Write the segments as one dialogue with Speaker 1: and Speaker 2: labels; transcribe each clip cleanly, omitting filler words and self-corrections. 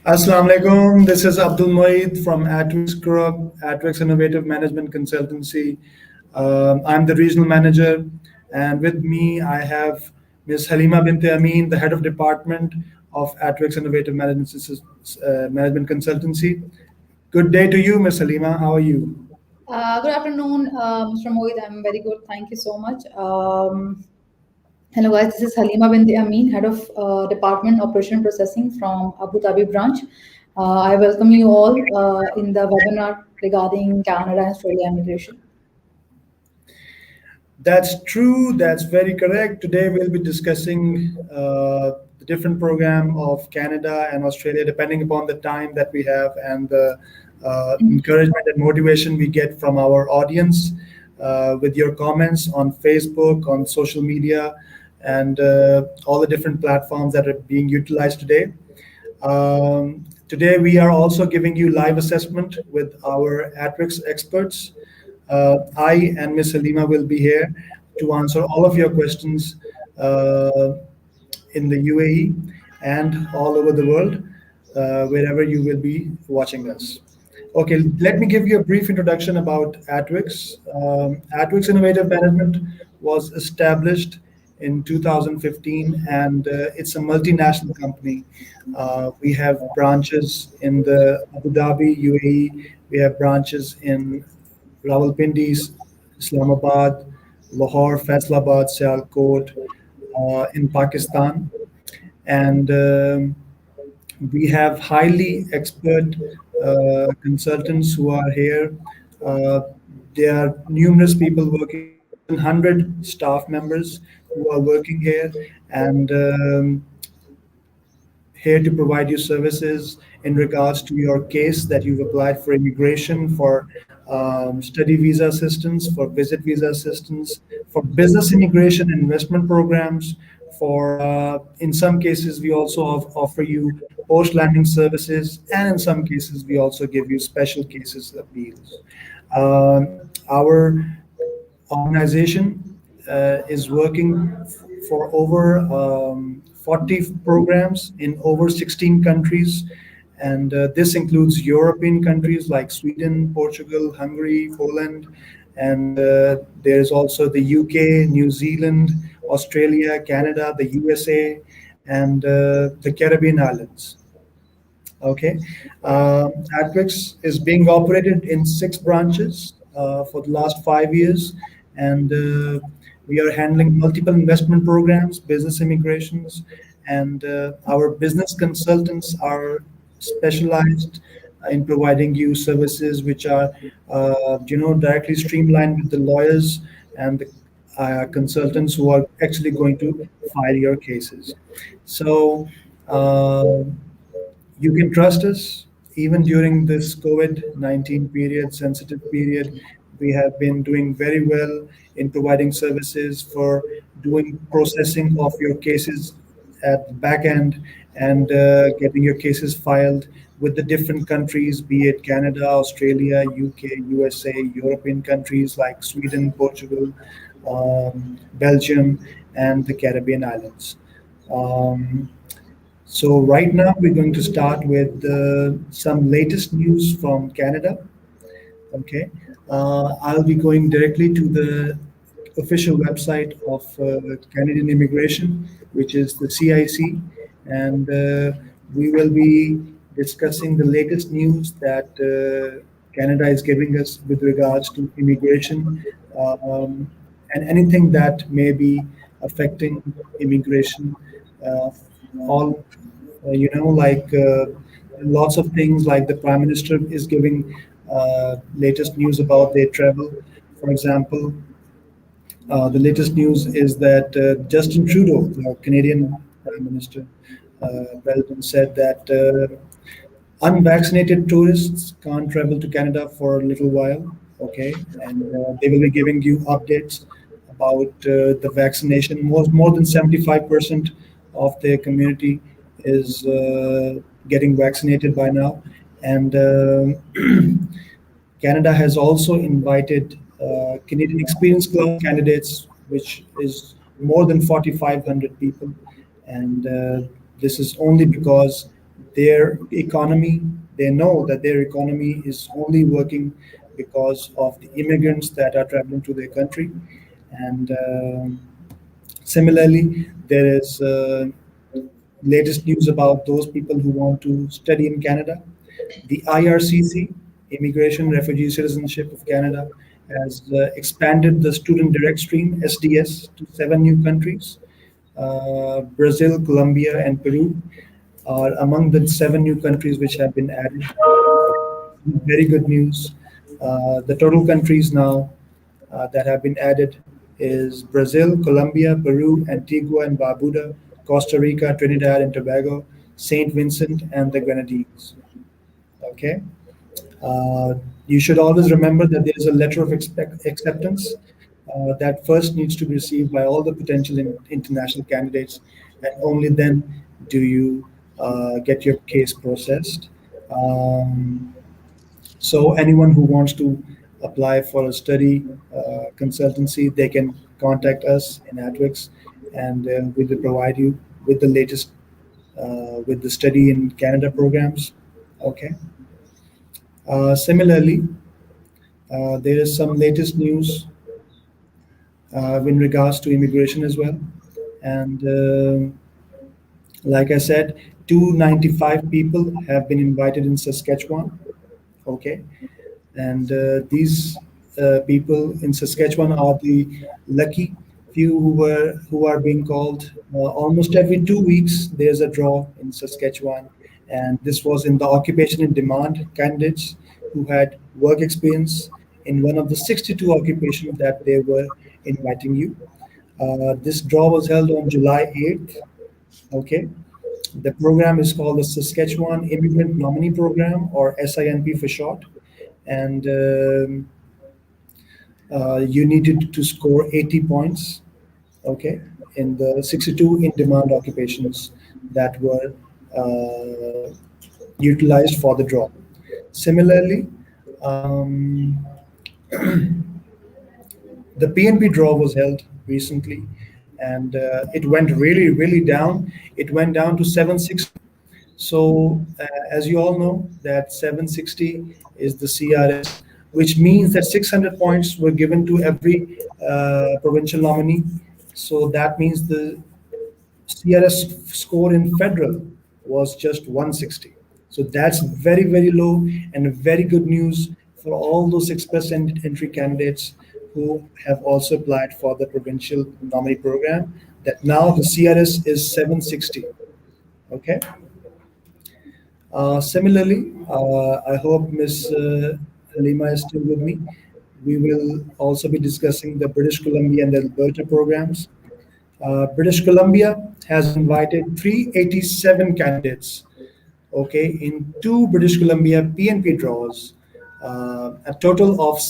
Speaker 1: Assalamu alaikum. This is Abdul Moeed from Atwix Group, Atwix Innovative Management Consultancy. I'm the regional manager, and with me I have Ms. Halima Binte Amin, the head of department of Atwix Innovative Management Consultancy. Good day to you, Ms. Halima. How are you?
Speaker 2: Good afternoon, Mr. Mohit. I'm very good. Thank you so much. Hello, guys. This is Halima Binti Amin, Head of Department Operation Processing from Abu Dhabi branch. I welcome you all in the webinar regarding Canada and Australia immigration.
Speaker 1: That's true. That's very correct. Today we'll be discussing the different program of Canada and Australia, depending upon the time that we have and the encouragement and motivation we get from our audience with your comments on Facebook, on social media, and all the different platforms that are being utilized today. Today we are also giving you live assessment with our Atrix experts. I and Ms. Halima will be here to answer all of your questions uh, in the UAE and all over the world, wherever you will be watching us. Okay, let me give you a brief introduction about Atwix. Atwix Innovative Management was established in 2015, and it's a multinational company. We have branches in the Abu Dhabi, UAE. We have branches in Rawalpindi, Islamabad, Lahore, Faisalabad, Sialkot, in Pakistan. And we have highly expert consultants who are here. Uh, there are numerous people working, more than 100 staff members who are working here. And here to provide you services in regards to your case that you've applied for immigration, for study visa assistance, for visit visa assistance, for business immigration and investment programs. For in some cases, we also offer you post landing services, and in some cases, we also give you special cases appeals. Our organization is working for over 40 programs in over 16 countries. And this includes European countries like Sweden, Portugal, Hungary, Poland. And there's also the UK, New Zealand, Australia, Canada, the USA, and the Caribbean islands. Okay. Atwix is being operated in 6 branches for the last 5 years, and we are handling multiple investment programs, business immigrations, and our business consultants are specialized in providing you services which are, directly streamlined with the lawyers and the consultants who are actually going to file your cases. So. Uh, you can trust us even during this COVID-19 period, sensitive period. We have been doing very well in providing services for doing processing of your cases at the back end and getting your cases filed with the different countries, be it Canada, Australia, UK, USA, European countries like Sweden, Portugal, Belgium, and the Caribbean islands. Um, so right now we're going to start with some latest news from Canada. Okay, I'll be going directly to the official website of Canadian Immigration, which is the CIC, and we will be discussing the latest news that Canada is giving us with regards to immigration, um, and anything that may be affecting immigration. Uh, all like lots of things, like the prime minister is giving latest news about their travel. For example, the latest news is that Justin Trudeau, the Canadian prime minister, president, said that unvaccinated tourists can't travel to Canada for a little while. Okay, and they will be giving you updates about the vaccination. More than 75% of their community is getting vaccinated by now, and Canada has also invited Canadian Experience Club candidates, which is more than 4,500 people, and this is only because their economy. They know that their economy is only working because of the immigrants that are traveling to their country. And similarly, there is latest news about those people who want to study in Canada. The IRCC, Immigration, Refugee, Citizenship of Canada, has expanded the student direct stream (SDS) to 7 new countries. Brazil, Colombia, and Peru are among the 7 new countries which have been added. Very good news. The total countries now that have been added is Brazil, Colombia, Peru, Antigua and Barbuda, Costa Rica, Trinidad and Tobago, Saint Vincent, and the Grenadines. Okay. Uh, you should always remember that there is a letter of acceptance that first needs to be received by all the potential international candidates, and only then do you get your case processed. Um, so anyone who wants to apply for a study consultancy, they can contact us in Atwix, and we will provide you with the latest with the study in Canada programs. Okay. Similarly, there is some latest news in regards to immigration as well. And like I said, 295 people have been invited in Saskatchewan. Okay. And these people in Saskatchewan are the lucky few who are being called almost every 2 weeks. There's a draw in Saskatchewan, and this was in the occupation in demand candidates who had work experience in one of the 62 occupations that they were inviting you. This draw was held on July 8th. Okay. The program is called the Saskatchewan Immigrant Nominee Program, or SINP for short. And you needed to score 80 points, okay, in the 62 in-demand occupations that were utilized for the draw. Similarly, um, the PNP draw was held recently, and it went really, really down. It went down to 760. So, as you all know, that 760 is the CRS, which means that 600 points were given to every provincial nominee. So that means the CRS score in federal was just 160. So that's very, very low, and very good news for all those express entry candidates who have also applied for the provincial nominee program. That now the CRS is 760. Okay. Similarly, I hope Ms. Halima is still with me. We will also be discussing the British Columbia and the Alberta programs. British Columbia has invited 387 candidates, okay, in 2 British Columbia PNP draws, a total of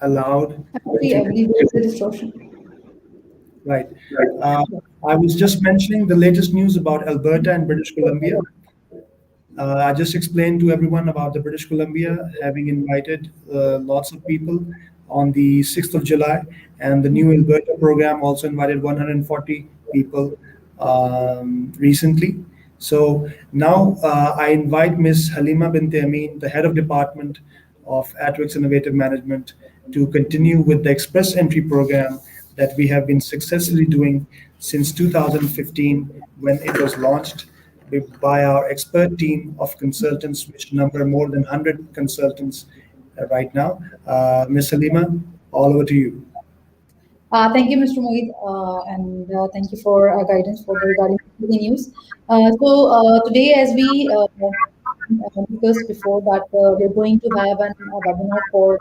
Speaker 1: allowed
Speaker 2: I
Speaker 1: to.
Speaker 2: believe there is a distortion.
Speaker 1: Right. Uh, I was just mentioning the latest news about Alberta and British Columbia. I just explained to everyone about the British Columbia having invited lots of people on the 6th of July, and the new Alberta program also invited 140 people recently. So now I invite Ms. Halima Binti Amin, the head of department of Atwix Innovative Management, to continue with the express entry program that we have been successfully doing since 2015 when it was launched by our expert team of consultants, which number more than 100 consultants right now. Ms. Halima, all over to you.
Speaker 2: Thank you, Mr. Mohit, and thank you for guidance for the regarding the news. So today, as we because before that we're going to have a webinar for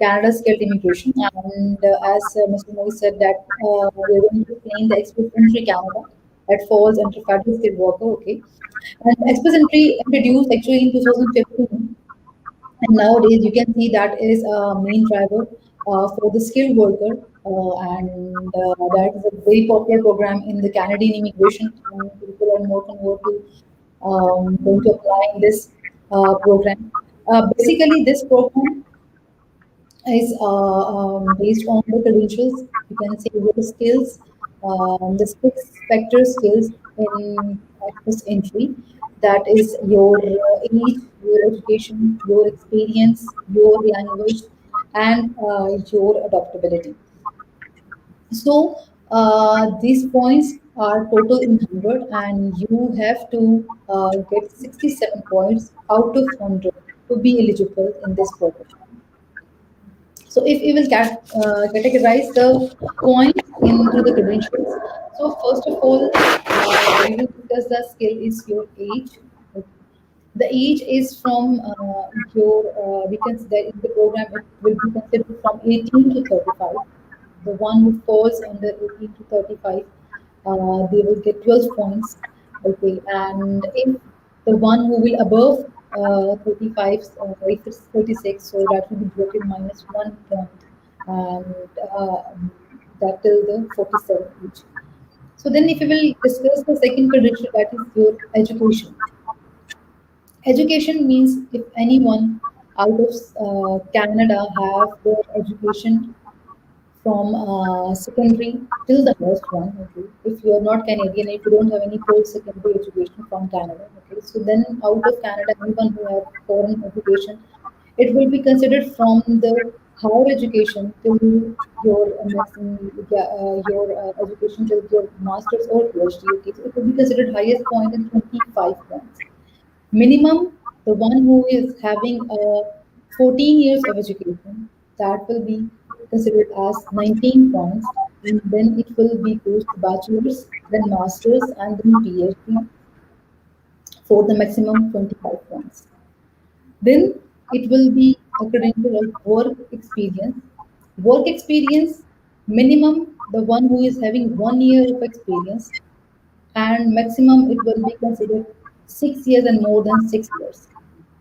Speaker 2: Canada skilled immigration, and as Mr. Moy said that we're going to explain the express entry Canada that falls under federal skilled worker. Okay, and express entry introduced actually in 2015, and nowadays, you can see that is a main driver for the skilled worker, and that is a very popular program in the Canadian immigration. And people are more and more to going to apply in this program. Basically, this program is based on the credentials. You can say your skills, the six factor skills in access entry. That is your age, your education, your experience, your language, and your adaptability. So these points are total in 100, and you have to get 67 points out of 100 to be eligible in this program. So if we will categorize the points into the credentials. So first of all, we will discuss the skill is your age. The age is from your, we can say that in the program it will be considered from 18 to 35. The one who falls under 18 to 35, they will get 12 points. Okay, and if the one who will above 35, if it's 36, so that will be broken minus 1 point, and that till the 47 age. So then if you will discuss the second condition, that is your education. Education means if anyone out of Canada have their education from secondary till the first one. Okay, if you are not Canadian, if you don't have any post-secondary education from Canada, okay, so then out of Canada, anyone who have foreign education, it will be considered from the higher education till your your education till your master's or PhD. Okay, so it will be considered highest point in 25 points. Minimum, the one who is having 14 years of education, that will be considered as 19 points, and then it will be goes to bachelor's, then master's, and then PhD for the maximum 25 points. Then it will be a credential of work experience. Work experience, minimum, the one who is having 1 year of experience, and maximum it will be considered 6 years and more than 6 years,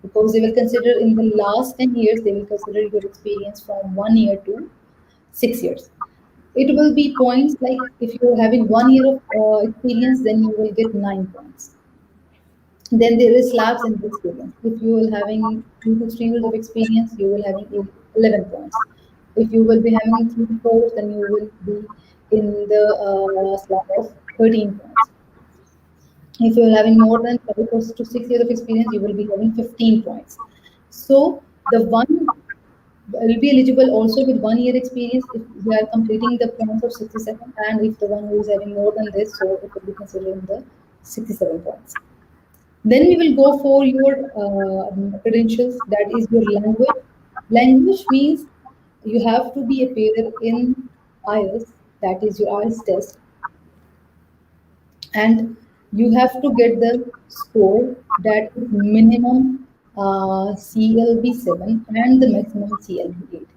Speaker 2: because they will consider in the last 10 years they will consider your experience from 1 year to 6 years. It will be points like if you are having 1 year of experience, then you will get 9 points. Then there is slabs in the experience. If you will having 2 to 3 years of experience, you will having 11 points. If you will be having 3 to 4, then you will be in the slab of 13 points. If you're having more than 5 to 6 years of experience, you will be having 15 points. So the one will be eligible also with 1 year experience if we are completing the points of 67, and if the one who is having more than this, so it will be considered in the 67 points. Then we will go for your credentials, that is your language. Language means you have to be appeared in IELTS, that is your IELTS test, and you have to get the score that is minimum CLB 7 and the maximum CLB 8.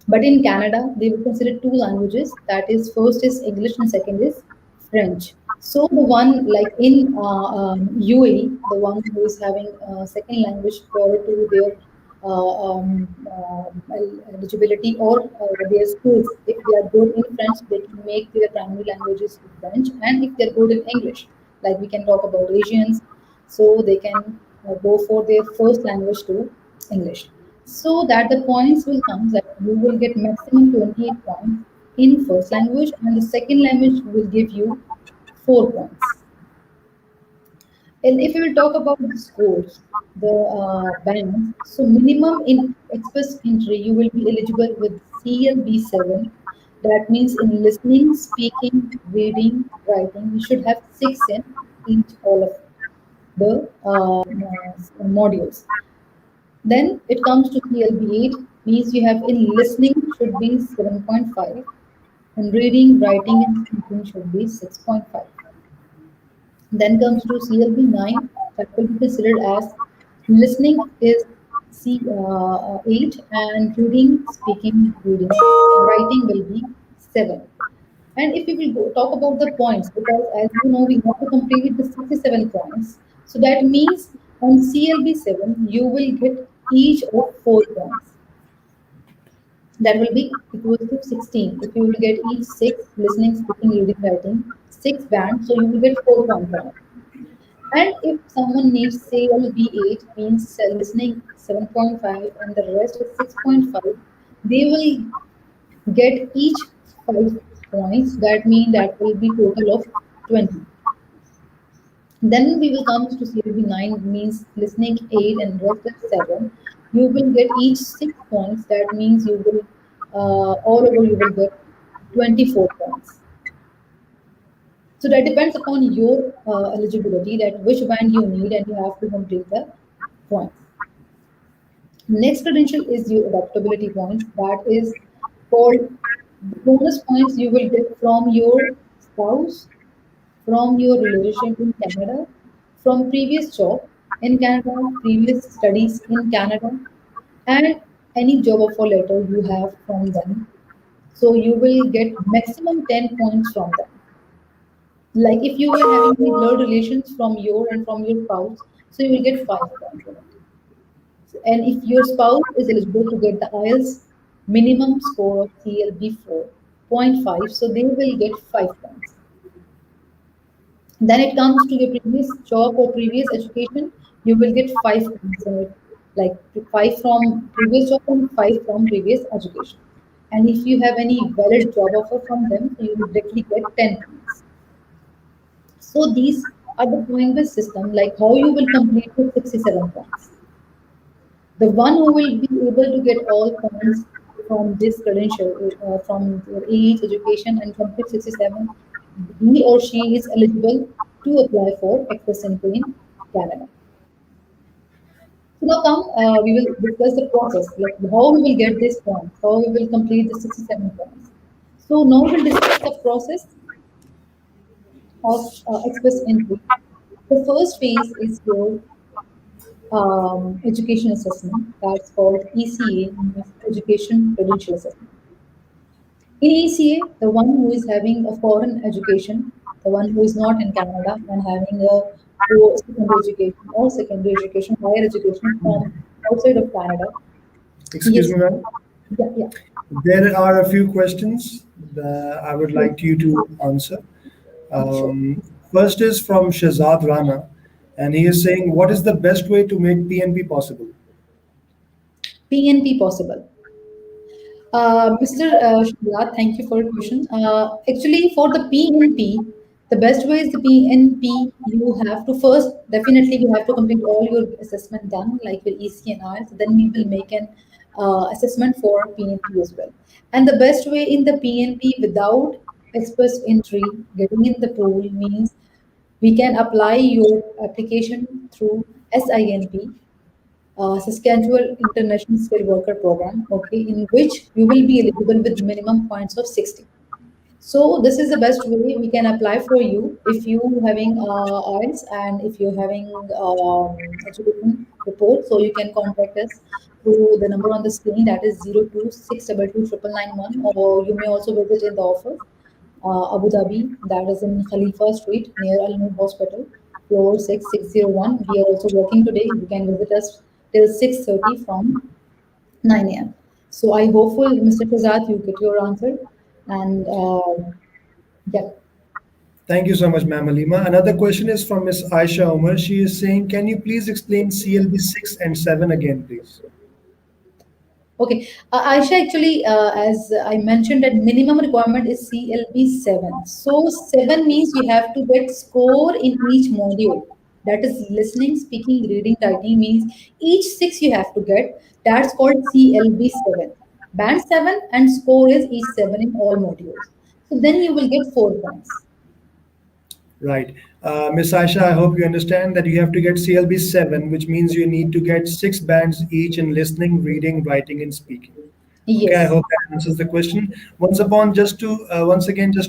Speaker 2: But in Canada, they will consider two languages. That is, first is English and second is French. So the one like in UAE, the one who is having second language prior to their eligibility or their skills, if they are good in French, they can make their primary languages French, and if they're good in English, like we can talk about Asians, so they can go for their first language to English. So that the points will come that you will get maximum 28 points in first language, and the second language will give you 4 points. And if we will talk about the scores, the bands, so minimum in express entry, you will be eligible with CLB 7. That means in listening, speaking, reading, writing, you should have 6 in each all of the modules. Then it comes to CLB 8, means you have in listening should be 7.5, and reading, writing, and speaking should be 6.5. Then comes to CLB 9, that will be considered as Listening is C8, and reading, speaking, writing will be 7. And if we will talk about the points, because as you know, we have to complete the 67 points. So that means on CLB 7, you will get each of 4 points. That will be equal to 16. If you will get each 6, listening, speaking, reading, writing, 6 bands, so you will get 4 points from it. And if someone needs CLB8, means listening 7.5 and the rest is 6.5, they will get each 5 points. That means that will be total of 20. Then we will come to CLB 9, means listening 8 and rest is 7. You will get each 6 points. That means you will, all over you will get 24 points. So that depends upon your eligibility, that which band you need, and you have to complete the points. Next credential is your adaptability points. That is called the bonus points you will get from your spouse, from your relationship in Canada, from previous job in Canada, previous studies in Canada, and any job offer letter you have from them. So you will get maximum 10 points from them. Like if you were having any blood relations from your and from your spouse, so you will get 5 points in it. And if your spouse is eligible to get the IELTS minimum score of CLB 4.5, so they will get 5 points. Then it comes to your previous job or previous education, you will get 5 points in it, like 5 from previous job and 5 from previous education. And if you have any valid job offer from them, so you will directly get 10 points. So these are the point based system, like how you will complete the 67 points. The one who will be able to get all points from this credential, from their age, education, and complete 67, he or she is eligible to apply for Express Entry in Canada. So now come, we will discuss the process, like how we will get this points, how we will complete the 67 points. So now we'll discuss the process of Express Entry. The first phase is your education assessment. That's called ECA, Education Credential Assessment. In ECA, the one who is having a foreign education, the one who is not in Canada and having a post-secondary education or secondary education, higher education from outside of Canada,
Speaker 1: Excuse
Speaker 2: yes,
Speaker 1: me, ma'am.
Speaker 2: yeah, yeah,
Speaker 1: There are a few questions that I would
Speaker 2: sure,
Speaker 1: like you to answer.
Speaker 2: sure.
Speaker 1: First is from Shazad Rana, and he is saying, "What is the best way to make PNP possible?"
Speaker 2: PNP possible. Mr. Shrilat, thank you for your question. Actually, for the PNP, the best way is the PNP. You have to first, definitely, you have to complete all your assessment done, like your EC and IELTS. Then we will make an assessment for PNP as well. And the best way in the PNP without express entry, getting in the pool means we can apply your application through SINP, Saskatchewan International Skilled Worker Program, okay, in which you will be eligible with minimum points of 60. So this is the best way we can apply for you if you having IELTS and if you're having education report. So you can contact us through the number on the screen, that is 0262229991, or you may also visit in the office, Abu Dhabi, that is in Khalifa Street near Al Noor Hospital, floor 6601. We are also working today. You can visit us till 6:30 from 9 a.m. So I hopeful, Mr. Fazad, you get your answer. And yeah,
Speaker 1: Thank you so much, ma'am Alima. Another question is from Miss Aisha Omar. She is saying, "Can you please explain CLB 6 and 7 again, please?"
Speaker 2: okay. Aisha, actually, as I mentioned, that minimum requirement is CLB 7. So 7 means you have to get score in each module. That is listening, speaking, reading, writing means each 6 you have to get. That's called CLB 7. Band 7 and score is each 7 in all modules. So then you will get 4 points.
Speaker 1: Right. Miss Aisha, I hope you understand that you have to get CLB 7, which means you need to get 6 bands each in listening, reading, writing, and speaking. Okay, I
Speaker 2: Yes.
Speaker 1: hope that answers the question. Once again, just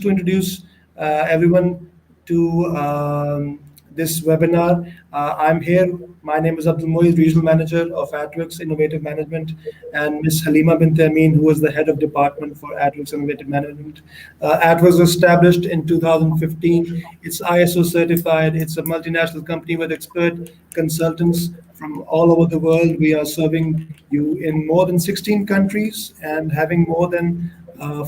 Speaker 1: to introduce everyone to this webinar. I'm here. My name is Abdul Moiz, Regional Manager of ATWIX Innovative Management, and Ms. Halima Bint Amin, who is the Head of Department for ATWIX Innovative Management. ATWIX was established in 2015. It's ISO certified. It's a multinational company with expert consultants from all over the world. We are serving you in more than 16 countries and having more than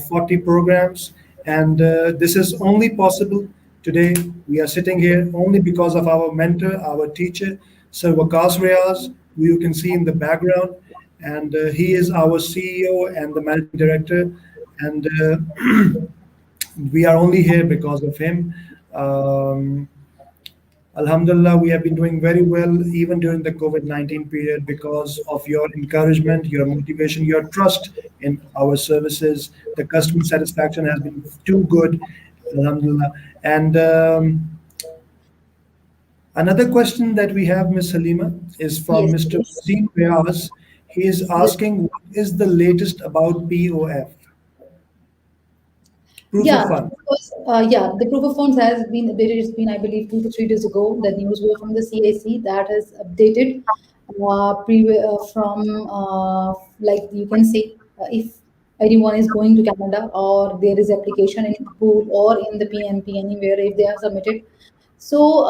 Speaker 1: 40 programs. And this is only possible today. We are sitting here only because of our mentor, our teacher, Sir Waqas Riaz, who you can see in the background. And he is our CEO and the managing director. And we are only here because of him. Um, Alhamdulillah, we have been doing very well even during the COVID-19 period because of your encouragement, your motivation, your trust in our services. The customer satisfaction has been too good, Alhamdulillah. And another question that we have, Ms. Halima, is from
Speaker 2: Yes,
Speaker 1: Mr.
Speaker 2: please.
Speaker 1: Wazim Riaz. He is
Speaker 2: Yes.
Speaker 1: asking, what is the latest about POF, proof of
Speaker 2: Yeah,
Speaker 1: fund?
Speaker 2: the proof of funds has been updated. It's been, I believe, 2 to 3 days ago. The news was from the CIC that has updated from like you can say if anyone is going to Canada or there is application in pool or in the PNP anywhere if they are submitted. So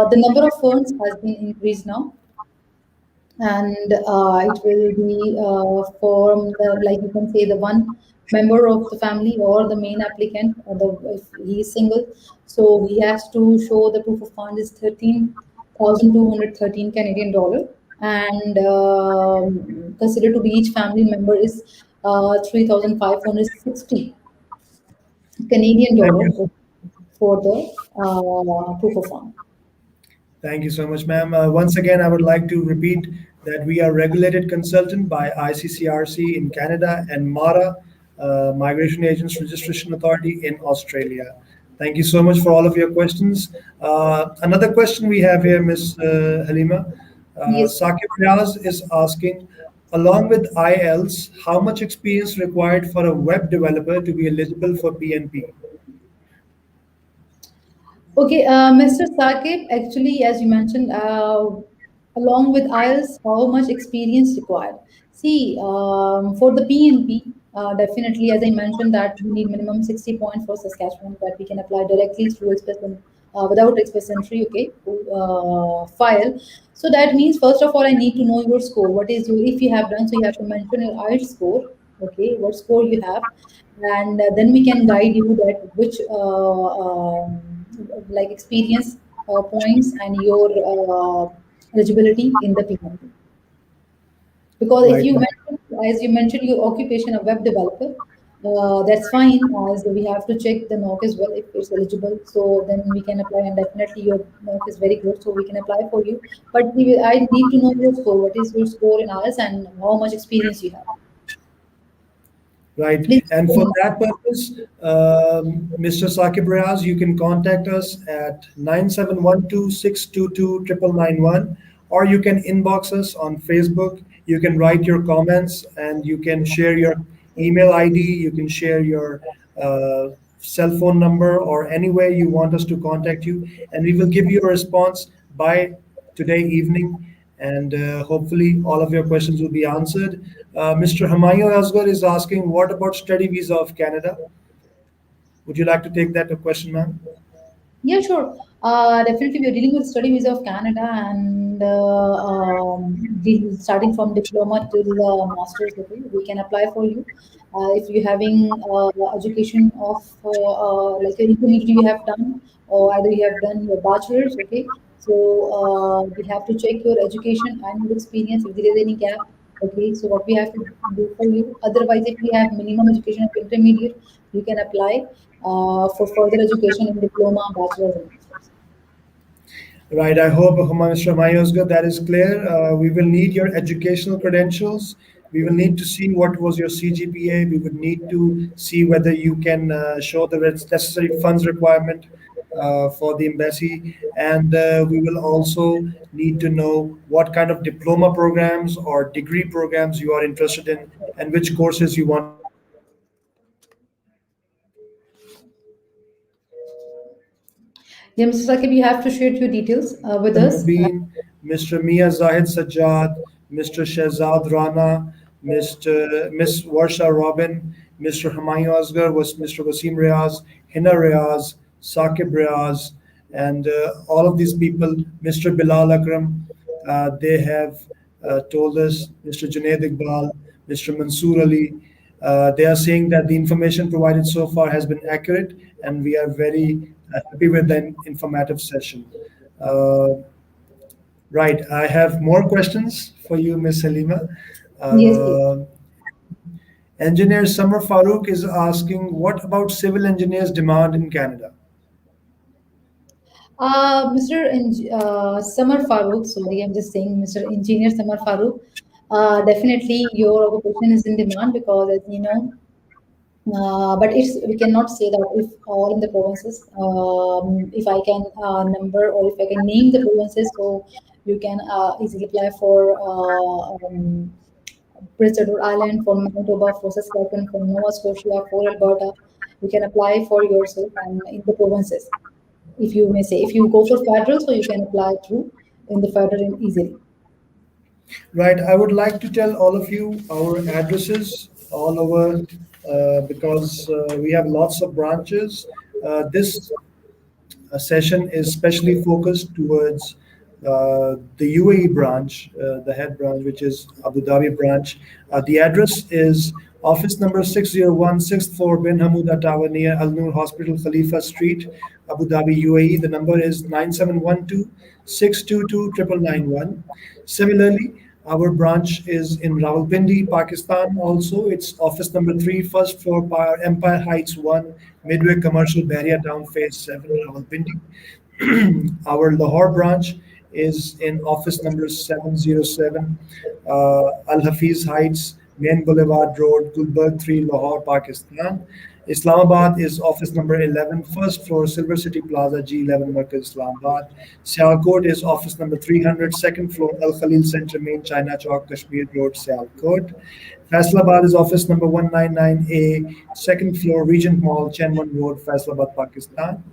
Speaker 2: the number of funds has been increased now, and it will be from the, like you can say, the one member of the family or the main applicant, or the if he is single, so he has to show the proof of fund is 13,213 Canadian dollar, and considered to be each family member is 3,560 Canadian
Speaker 1: Thank
Speaker 2: dollar
Speaker 1: you.
Speaker 2: for the proof of fund.
Speaker 1: Thank you so much, ma'am. Once again, I would like to repeat that we are regulated consultant by ICCRC in Canada and MARA, Migration Agents Registration Authority in Australia. Thank you so much for all of your questions. Another question we have here, Ms. Halima.
Speaker 2: Yes.
Speaker 1: Saqib Riaz is asking, along with IELTS, how much experience required for a web developer to be eligible for PNP?
Speaker 2: Okay, Mr. Saqib, actually, as you mentioned, along with IELTS, how much experience required? See, for the PNP, definitely, as I mentioned, that we need minimum 60 points for Saskatchewan that we can apply directly through Express without Express Entry, okay, file. So that means, first of all, I need to know your score. What is your, if you have done, so you have to mention your IELTS score, okay, what score you have, and then we can guide you that which like experience points and your eligibility in the PMP. Because if
Speaker 1: Right.
Speaker 2: you mention, as you mentioned, your occupation of web developer, that's fine, as we have to check the knock as well if it's eligible. So then we can apply, and definitely your knock is very good, so we can apply for you. But I need to know your score. What is your score in ours and how much experience you have?
Speaker 1: Right.
Speaker 2: Please.
Speaker 1: And for that purpose, Mr. Saqib Riaz, you can contact us at 9712 or you can inbox us on Facebook. You can write your comments and you can share your email ID. You can share your cell phone number or any way you want us to contact you. And we will give you a response by today evening, and hopefully all of your questions will be answered. Mr. Hamayo Asgar is asking, what about study visa of Canada? Would you like to take that question, ma'am?
Speaker 2: Yeah, sure. Definitely, we are dealing with study visa of Canada, and starting from diploma till master's degree, we can apply for you. If you're having education of like your intermediate you have done, or either you have done your bachelor's, okay. So we have to check your education and your experience if there is any gap. Okay, so what we have to do for you. Otherwise, if we have minimum education of intermediate, you can apply for further education in diploma, bachelor's, and masters.
Speaker 1: Right. I hope, Mr. Mayosga, that is clear. We will need your educational credentials. We will need to see what was your CGPA. We would need to see whether you can show the necessary funds requirement for the embassy. And we will also need to know what kind of diploma programs or degree programs you are interested in and which courses you want to take.
Speaker 2: Yeah, Yeah, Mr. Sakib, you have to share your details with us.
Speaker 1: Mubin, Mr. Mia Zahid Sajjad, Mr. Shehzad Rana, Miss Warsha Robin, Mr. Humayun Asghar, was Mr. Wasim Riaz, Hina Riaz, Saqib Riaz, and all of these people, Mr. Bilal Akram, they have told us, Mr. Junaid Iqbal, Mr. Mansoor Ali, they are saying that the information provided so far has been accurate, and we are very happy with the informative session. Uh, right, I have more questions for you, Ms. Halima.
Speaker 2: Yes, please.
Speaker 1: Uh, Engineer Samar Farooq is asking, what about civil engineers' demand in Canada?
Speaker 2: Samar Farooq, sorry, I'm just saying Mr. Engineer Samar Farooq. Definitely your occupation is in demand because, as you know, but it's we cannot say that if all in the provinces. If I can number or if I can name the provinces, so you can easily apply for Prince Edward Island, for Manitoba, for Saskatchewan, for Nova Scotia, for Alberta. You can apply for yourself and in the provinces. If you may say, if you go for federal, so you can apply through in the federal easily.
Speaker 1: Right, I would like to tell all of you our addresses all over because we have lots of branches. This session is specially focused towards the UAE branch, the head branch, which is Abu Dhabi branch. The address is office number 601, 6th floor, Bin Hamouda Tower near Al Noor Hospital, Khalifa Street, Abu Dhabi, UAE. The number is 9712 622 991. Similarly, our branch is in Rawalpindi, Pakistan. Also, it's office number 3, first floor, Empire Heights 1, Midway Commercial, Bahria Town, Phase 7, Rawalpindi. Our Lahore branch is in office number 707, Al Hafiz Heights, Main Boulevard Road, Gulberg 3, Lahore, Pakistan. Islamabad is office number 11, first floor, Silver City Plaza, G11, Markaz, Islamabad. Sialkot is office number 300, second floor, Al Khalil Center, Main China Chowk, Kashmir Road, Sialkot. Faisalabad is office number 199A, second floor, Regent Mall, Chenwan Road, Faisalabad, Pakistan.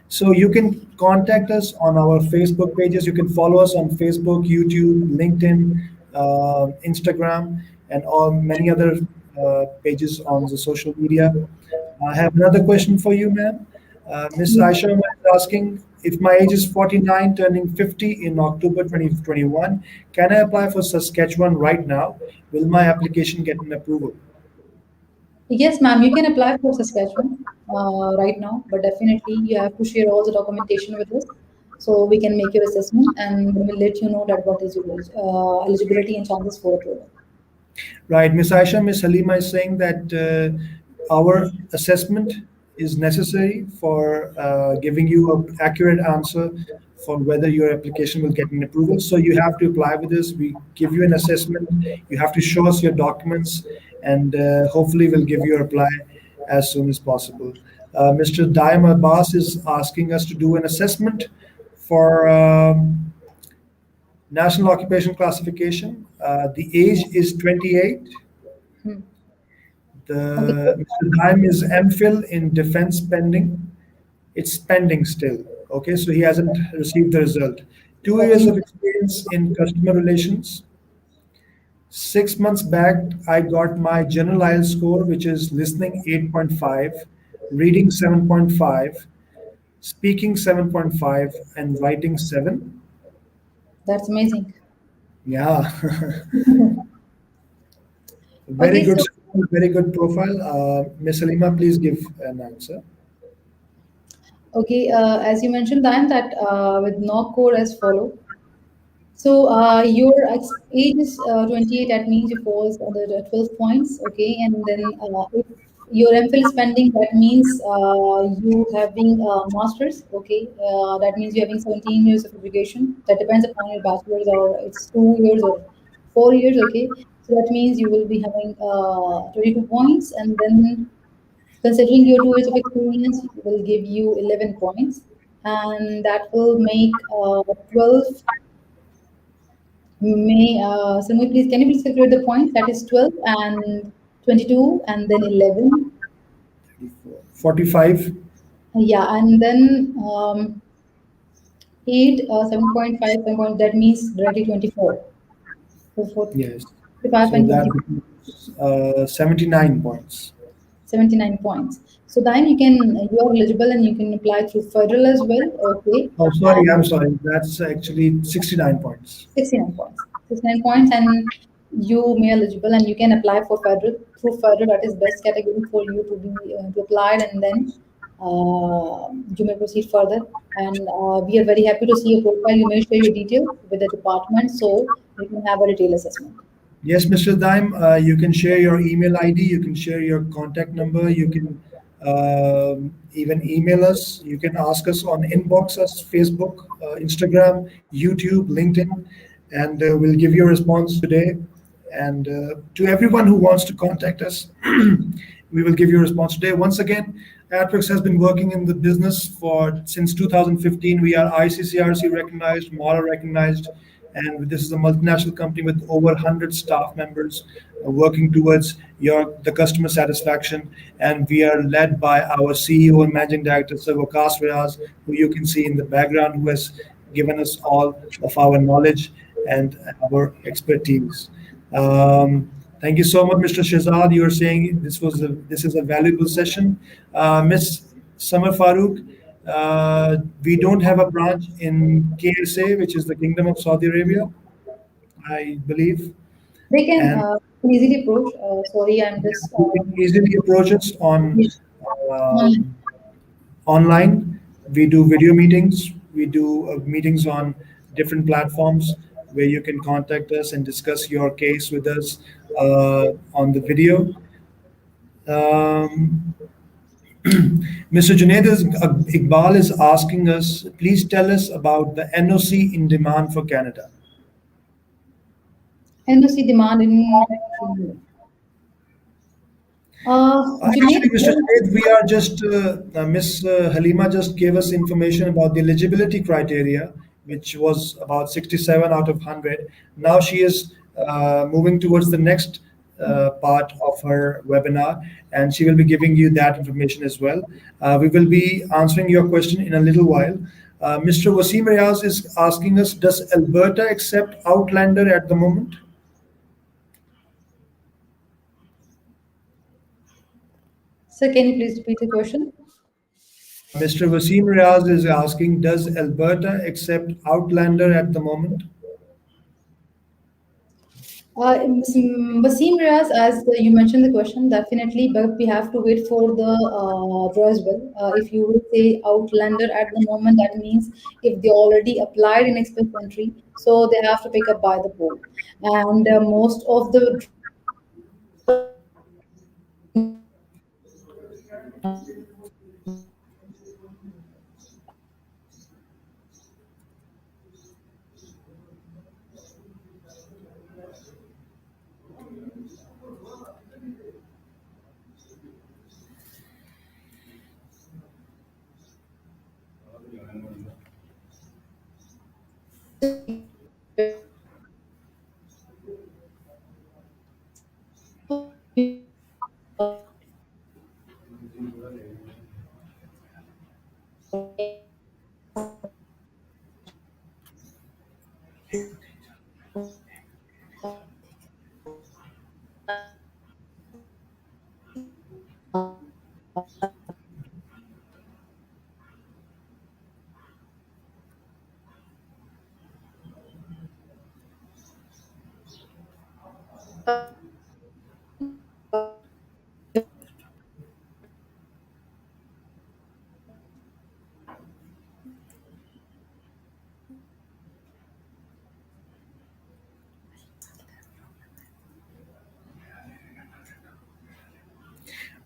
Speaker 1: So you can contact us on our Facebook pages. You can follow us on Facebook, YouTube, LinkedIn, Instagram, and all many other pages on the social media. I have another question for you, ma'am. Ms. Aisha is asking, if my age is 49, turning 50 in October 2021, can I apply for Saskatchewan right now? Will my application get an approval?
Speaker 2: Yes, ma'am, you can apply for Saskatchewan right now, but definitely you have to share all the documentation with us so we can make your assessment and we'll let you know that what is your eligibility and chances for approval.
Speaker 1: Right, Ms. Aisha, Ms. Halima is saying that our assessment is necessary for giving you an accurate answer for whether your application will get an approval. So you have to apply with us. We give you an assessment. You have to show us your documents, and hopefully we'll give you a reply as soon as possible. Mr. Daim Abbas is asking us to do an assessment for National Occupation Classification. The age is 28.
Speaker 2: Hmm. Okay.
Speaker 1: The Mr. Daim is MPhil in defense pending. It's pending still. Okay, so he hasn't received the result. 2 years
Speaker 2: Okay.
Speaker 1: of experience in customer relations. 6 months back, I got my general IELTS score, which is listening 8.5, reading 7.5, speaking 7.5, and writing 7.
Speaker 2: That's amazing.
Speaker 1: Yeah, very
Speaker 2: Okay,
Speaker 1: good
Speaker 2: so
Speaker 1: score, very good profile. Miss Halima, please give an answer.
Speaker 2: okay, as you mentioned, Dan, that with no code as follow. So your age is 28. That means you falls under the 12 points. Okay, and then if your MPhil is pending, that means you having masters. Okay, that means you're having 17 years of education. That depends upon your bachelor's or it's 2 years or 4 years. Okay, so that means you will be having 22 points, and then considering your 2 years of experience, will give you 11 points, and that will make 12 Samir, please, can you please calculate the points? That is 12 and 22 and then 11.
Speaker 1: 45.
Speaker 2: Yeah, and then 8, 7.5, 7 point, that means directly 24. So for
Speaker 1: Yes.
Speaker 2: 55
Speaker 1: So
Speaker 2: and
Speaker 1: that
Speaker 2: 20,
Speaker 1: becomes 79 points.
Speaker 2: 79 points. So then you are eligible and you can apply through federal as well. Okay.
Speaker 1: Oh, sorry,
Speaker 2: And
Speaker 1: I'm sorry. That's actually 69 points.
Speaker 2: 69 points. 69 points, and you may eligible and you can apply for federal through federal. That is best category for you to be to apply, and then you may proceed further. And we are very happy to see your profile. You may share your details with the department so we can have a detailed assessment.
Speaker 1: Yes, Mr. Daim, you can share your email ID, you can share your contact number, you can even email us, you can ask us on inbox us, Facebook, Instagram, YouTube, LinkedIn, and we'll give you a response today. And to everyone who wants to contact us, we will give you a response today. Once again, Atrix has been working in the business for since 2015. We are ICCRC recognized, MORA recognized, and this is a multinational company with over 100 staff members working towards the customer satisfaction. And we are led by our CEO and Managing Director, Sir Waqas Riaz, who you can see in the background, who has given us all of our knowledge and our expertise. Thank you so much, Mr. Shehzad. You are saying this is a valuable session. Miss Samar Farooq, we don't have a branch in KSA, which is the Kingdom of Saudi Arabia, I believe,
Speaker 2: They can
Speaker 1: and
Speaker 2: easily approach. Sorry, I'm just
Speaker 1: you can easily approach us on
Speaker 2: online.
Speaker 1: um, online. We do video meetings. We do meetings on different platforms where you can contact us and discuss your case with us on the video. Um, Mr. Iqbal is asking us, please tell us about the NOC in demand for Canada.
Speaker 2: NOC demand in
Speaker 1: Actually,
Speaker 2: Junaid,
Speaker 1: Mr. Junaid, we are just, Miss Halima just gave us information about the eligibility criteria, which was about 67 out of 100. Now she is moving towards the next part of her webinar, and she will be giving you that information as well. We will be answering your question in a little while. Mr. Wasim Riaz is asking us, does Alberta accept Outlander at the moment?
Speaker 2: sir, can you please repeat the question?
Speaker 1: Mr. Wasim Riaz is asking, does Alberta accept Outlander at the moment?
Speaker 2: Wasim Riaz, as you mentioned the question, definitely, but we have to wait for the draw as well. If you will say Outlander at the moment, that means if they already applied in Express Entry, so they have to pick up by the poll. And most of the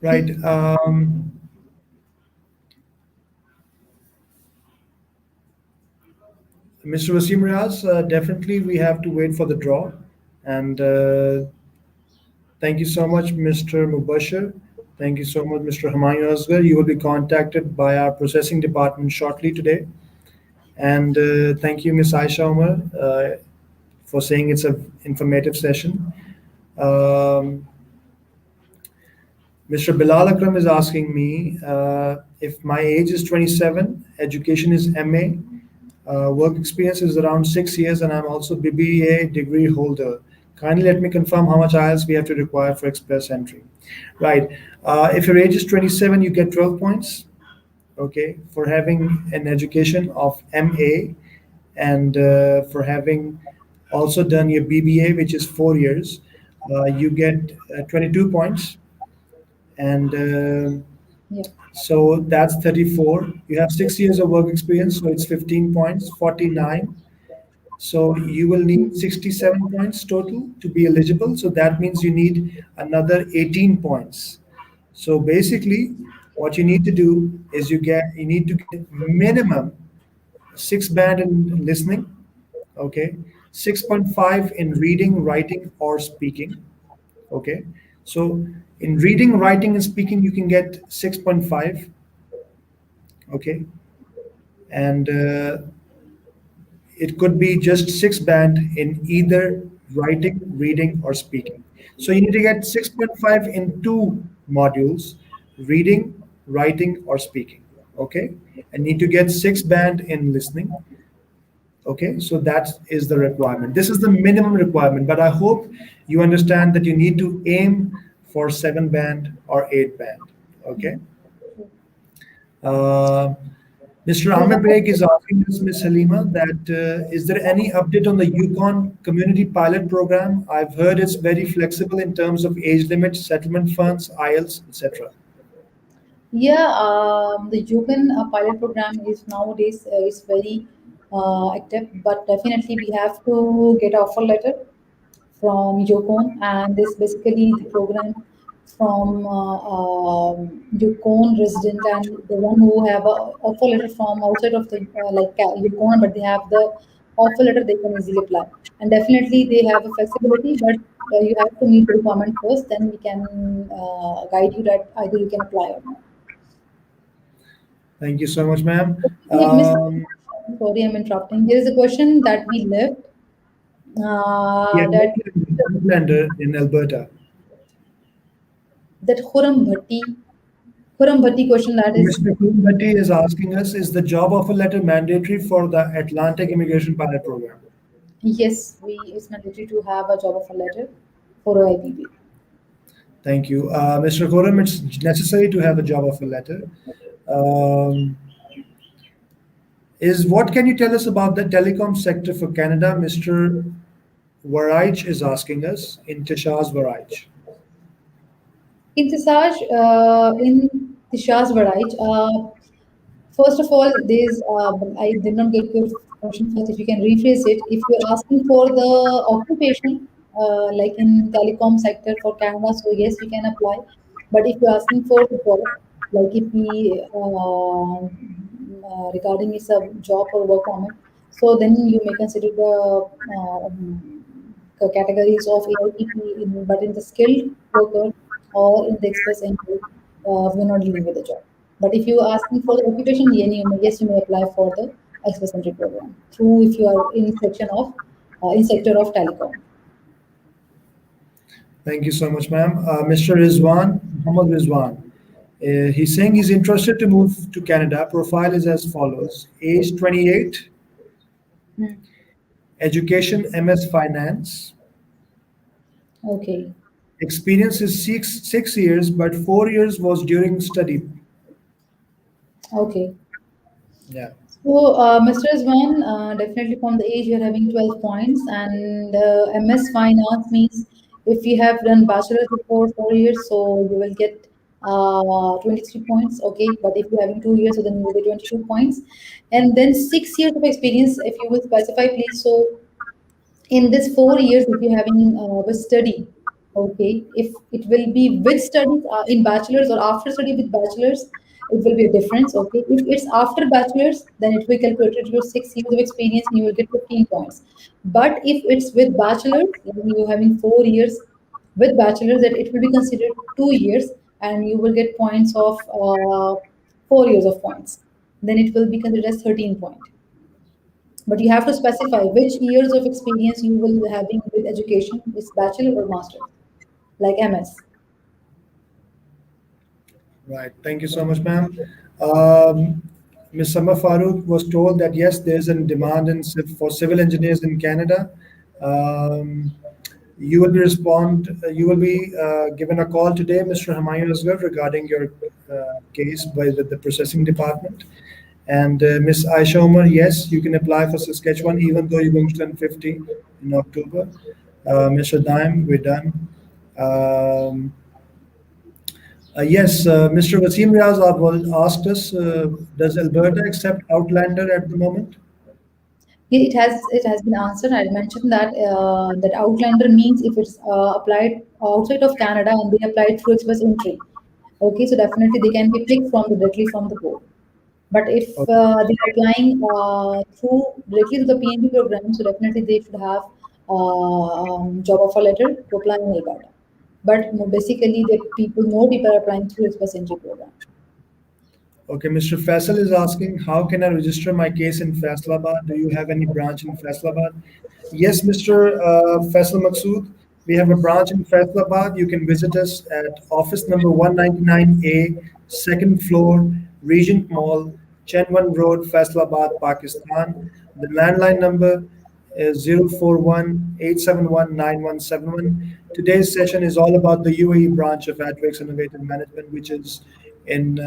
Speaker 1: Right. Mr. Wasim Riaz, definitely we have to wait for the draw. And thank you so much, Mr. Mubashir. Thank you so much, Mr. Humayun Asghar. You will be contacted by our processing department shortly today. And thank you, Ms. Aisha Umar, for saying it's an informative session. Um, Mr. Bilal Akram is asking me if my age is 27, education is MA, Work experience is around 6 years, and I'm also BBA degree holder. Kindly let me confirm how much IELTS we have to require for express entry. Right. If your age is 27, you get 12 points. Okay, for having an education of MA, and for having also done your BBA, which is 4 years, you get 22 points, and
Speaker 2: Yeah.
Speaker 1: so that's 34. You have 6 years of work experience, so it's 15 points, 49. So you will need 67 points total to be eligible. So that means you need another 18 points. So basically, what you need to do is you need to get minimum 6 band in listening, okay, 6.5 in reading, writing, or speaking, okay. So in reading, writing, and speaking, you can get 6.5, okay, and it could be just 6 band in either writing, reading, or speaking. So you need to get 6.5 in two modules: reading, writing, or speaking. Okay, and need to get 6 band in listening. Okay, so that is the requirement. This is the minimum requirement, but I hope you understand that you need to aim for 7 band or 8 band. Okay. Uh, Mr.
Speaker 2: Do you
Speaker 1: Ahmed
Speaker 2: have
Speaker 1: Beg is asking us, Ms. Halima, that is there any update on the Yukon Community Pilot Program? I've heard it's very flexible in terms of age limit, settlement funds, IELTS, etc.
Speaker 2: Yeah, the Yugen pilot program is nowadays is very active, but definitely we have to get offer letter from Yukon, and this basically the program from Yukon resident and the one who have a offer letter from outside of the Yukon, but they have the offer letter they can easily apply, and definitely they have a flexibility, but you have to meet the requirement first, then we can guide you that either you can apply or not.
Speaker 1: Thank you so much, ma'am.
Speaker 2: We have missed one question. Sorry, I'm interrupting. There is a question that we left.
Speaker 1: Yeah,
Speaker 2: That
Speaker 1: Outlander in Alberta.
Speaker 2: that Khurram Bhatti question that is
Speaker 1: Mr. Kumbhatti is asking us, is the job offer letter mandatory for the Atlantic Immigration Pilot Program?
Speaker 2: yes, we it's mandatory to have a job offer letter for OIPB.
Speaker 1: Thank you. Mr. Khurram, it's necessary to have a job offer letter. Um, is what can you tell us about the telecom sector for Canada? Mr. Waraj is asking us, Intishaz Waraj.
Speaker 2: In Tishas Varaj, first of all, there's I did not get your question first. If you can rephrase it, if you're asking for the occupation, like in telecom sector for Canada, so yes, we can apply. But if you're asking for the job, like if we regarding is a job or work permit, so then you may consider the categories of AIPP, but in the skilled worker or in the express entry, we're not dealing with the job. But if you are asking for the occupation, yes, you may apply for the express entry program through if you are in section of in sector of telecom.
Speaker 1: Thank you so much, ma'am. Mr. Rizwan, Muhammad Rizwan. He's saying he's interested to move to Canada. Profile is as follows: age 28,
Speaker 2: Hmm.
Speaker 1: education MS Finance,
Speaker 2: Okay.
Speaker 1: experience is six years, but 4 years was during study.
Speaker 2: Okay.
Speaker 1: Yeah.
Speaker 2: So, Mr. Rizwan, definitely from the age you're having 12 points, and MS Fine Arts means if you have done bachelor's before 4 years, so you will get 23 points. Okay, but if you're having 2 years, so then you will get 22 points, and then 6 years of experience. If you will specify, please. So, in this 4 years, if you're having with study, okay, if it will be with studies in bachelor's or after study with bachelor's, it will be a difference. Okay, if it's after bachelor's, then it will calculate your 6 years of experience and you will get 15 points. But if it's with bachelor's, then you're having 4 years with bachelor's, that it will be considered 2 years and you will get points of 4 years of points. Then it will be considered as 13 point, but you have to specify which years of experience you will be having with education, is bachelor or master, like MS.
Speaker 1: Right. Thank you so much, ma'am. Um, Ms. Sama Farooq was told that yes, there's a demand for civil engineers in Canada. Um, you will be given a call today, Mr. Humayun Asghar, regarding your case by the processing department. And Ms. Aisha Omar, yes, you can apply for Saskatchewan even though you're going to turn 50 in October. Mr. Daim, we're done. Um, yes, Mr. Wasim Riaz asked us, does Alberta accept Outlander at the moment?
Speaker 2: Yeah, it has been answered. I mentioned that that Outlander means if it's applied outside of Canada and they applied through express entry. Okay, so definitely they can be picked from directly from the board. But if
Speaker 1: Okay.
Speaker 2: they're applying through directly to the PNP program, so definitely they should have job offer letter to apply in Alberta. But basically, more people are applying through express entry program.
Speaker 1: Okay, Mr. Faisal is asking, how can I register my case in Faisalabad? Do you have any branch in Faisalabad? Yes, Mr. Faisal Maqsood, we have a branch in Faisalabad. You can visit us at office number 199A, second floor, Regent Mall, Chenwan Road, Faisalabad, Pakistan. The landline number is 041-871-9171. Today's session is all about the UAE branch of Advex Innovative Management, which is in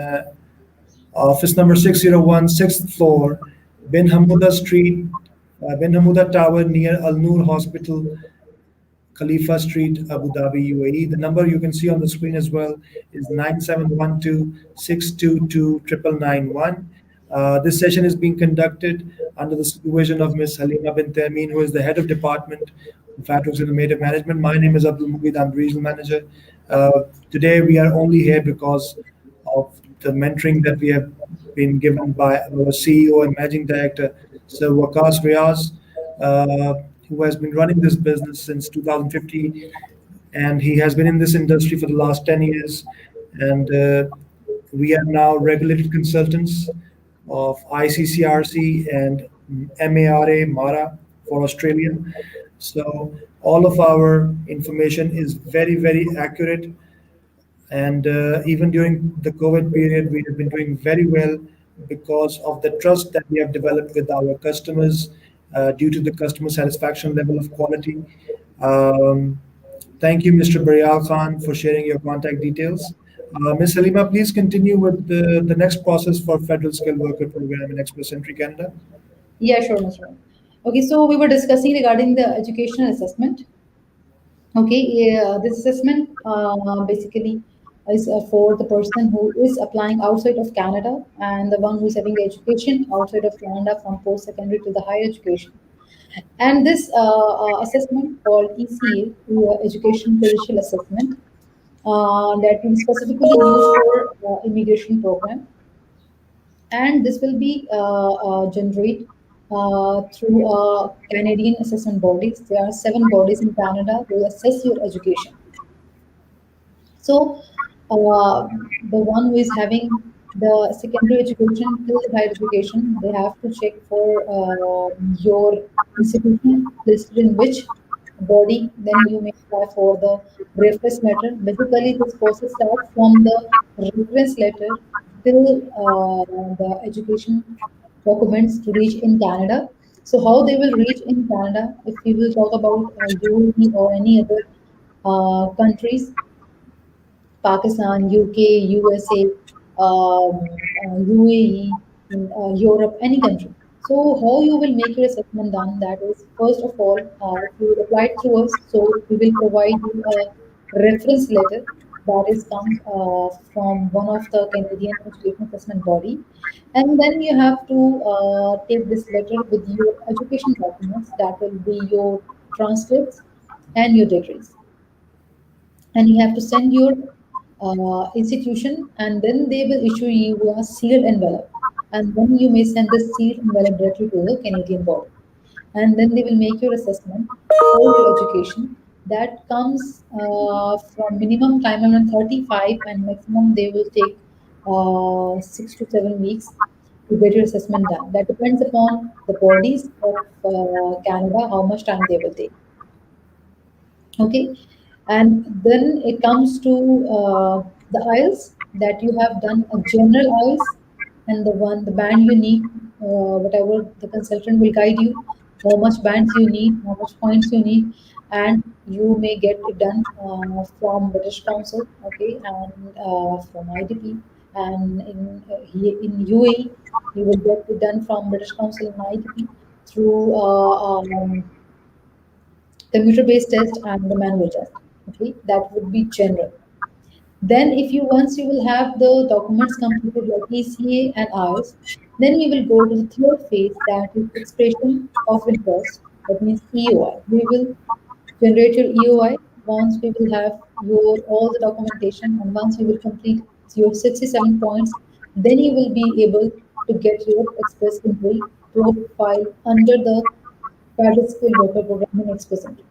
Speaker 1: office number 601, sixth floor, Bin Hamuda Street, Bin Hamuda Tower near Al Noor Hospital, Khalifa Street, Abu Dhabi, UAE. The number you can see on the screen as well is 9712-622-9991. This session is being conducted under the supervision of Ms. Halima bin Tameen, who is the head of department of Fatrox Innovative Management. My name is Abdul Mughid, I'm the regional manager. Today we are only here because of the mentoring that we have been given by our CEO and managing director, Sir Waqas Riaz, who has been running this business since 2015, and he has been in this industry for the last 10 years. And we are now regulated consultants of ICCRC and MARA for Australia. So all of our information is very, very accurate, and even during the COVID period, we have been doing very well because of the trust that we have developed with our customers due to the customer satisfaction level of quality. Um, Thank you, Mr. Baryal Khan, for sharing your contact details. Ms. Halima, please continue with the next process for Federal Skilled Worker Program in Express Entry Canada.
Speaker 2: Yeah, sure, Mr. Ram. Okay, so we were discussing regarding the educational assessment. Okay, yeah, this assessment basically is for the person who is applying outside of Canada and the one who is having the education outside of Canada from post-secondary to the higher education. And this assessment called ECA, Education Credential Assessment, that will specifically used for immigration program, and this will be generated through Canadian assessment bodies. There are 7 bodies in Canada who assess your education. So, the one who is having the secondary education till the higher education, they have to check for your institution listed in which body. Then you may apply for the reference letter. Basically, this process starts from the reference letter till the education documents to reach in Canada. So, how they will reach in Canada? If we will talk about UAE or any other countries, Pakistan, UK, USA, UAE, Europe, any country. So how you will make your assessment done? That is, first of all, if you apply through us, so we will provide you a reference letter that is comes from one of the Canadian education assessment body, and then you have to take this letter with your education documents. That will be your transcripts and your degrees, and you have to send your institution, and then they will issue you a sealed envelope, and then you may send the sealed envelope directly to the Canadian board, and then they will make your assessment for your education. That comes from minimum time around 35, and maximum they will take 6 to 7 weeks to get your assessment done. That depends upon the bodies of Canada, how much time they will take. Okay, and then it comes to the IELTS, that you have done a general IELTS and the band you need, whatever the consultant will guide you, how much bands you need, how much points you need, and you may get it done from British Council, okay, and from IDP, and in UAE, you will get it done from British Council and IDP through computer-based test and the manual test. Okay, that would be general. Then, if you once you will have the documents completed like ECA and IS, then you will go to the third phase, that is expression of interest. That means EOI. We will generate your EOI once we will have your all the documentation, and once you will complete your 67 points, then you will be able to get your express entry profile under the federal skilled worker program in express entry.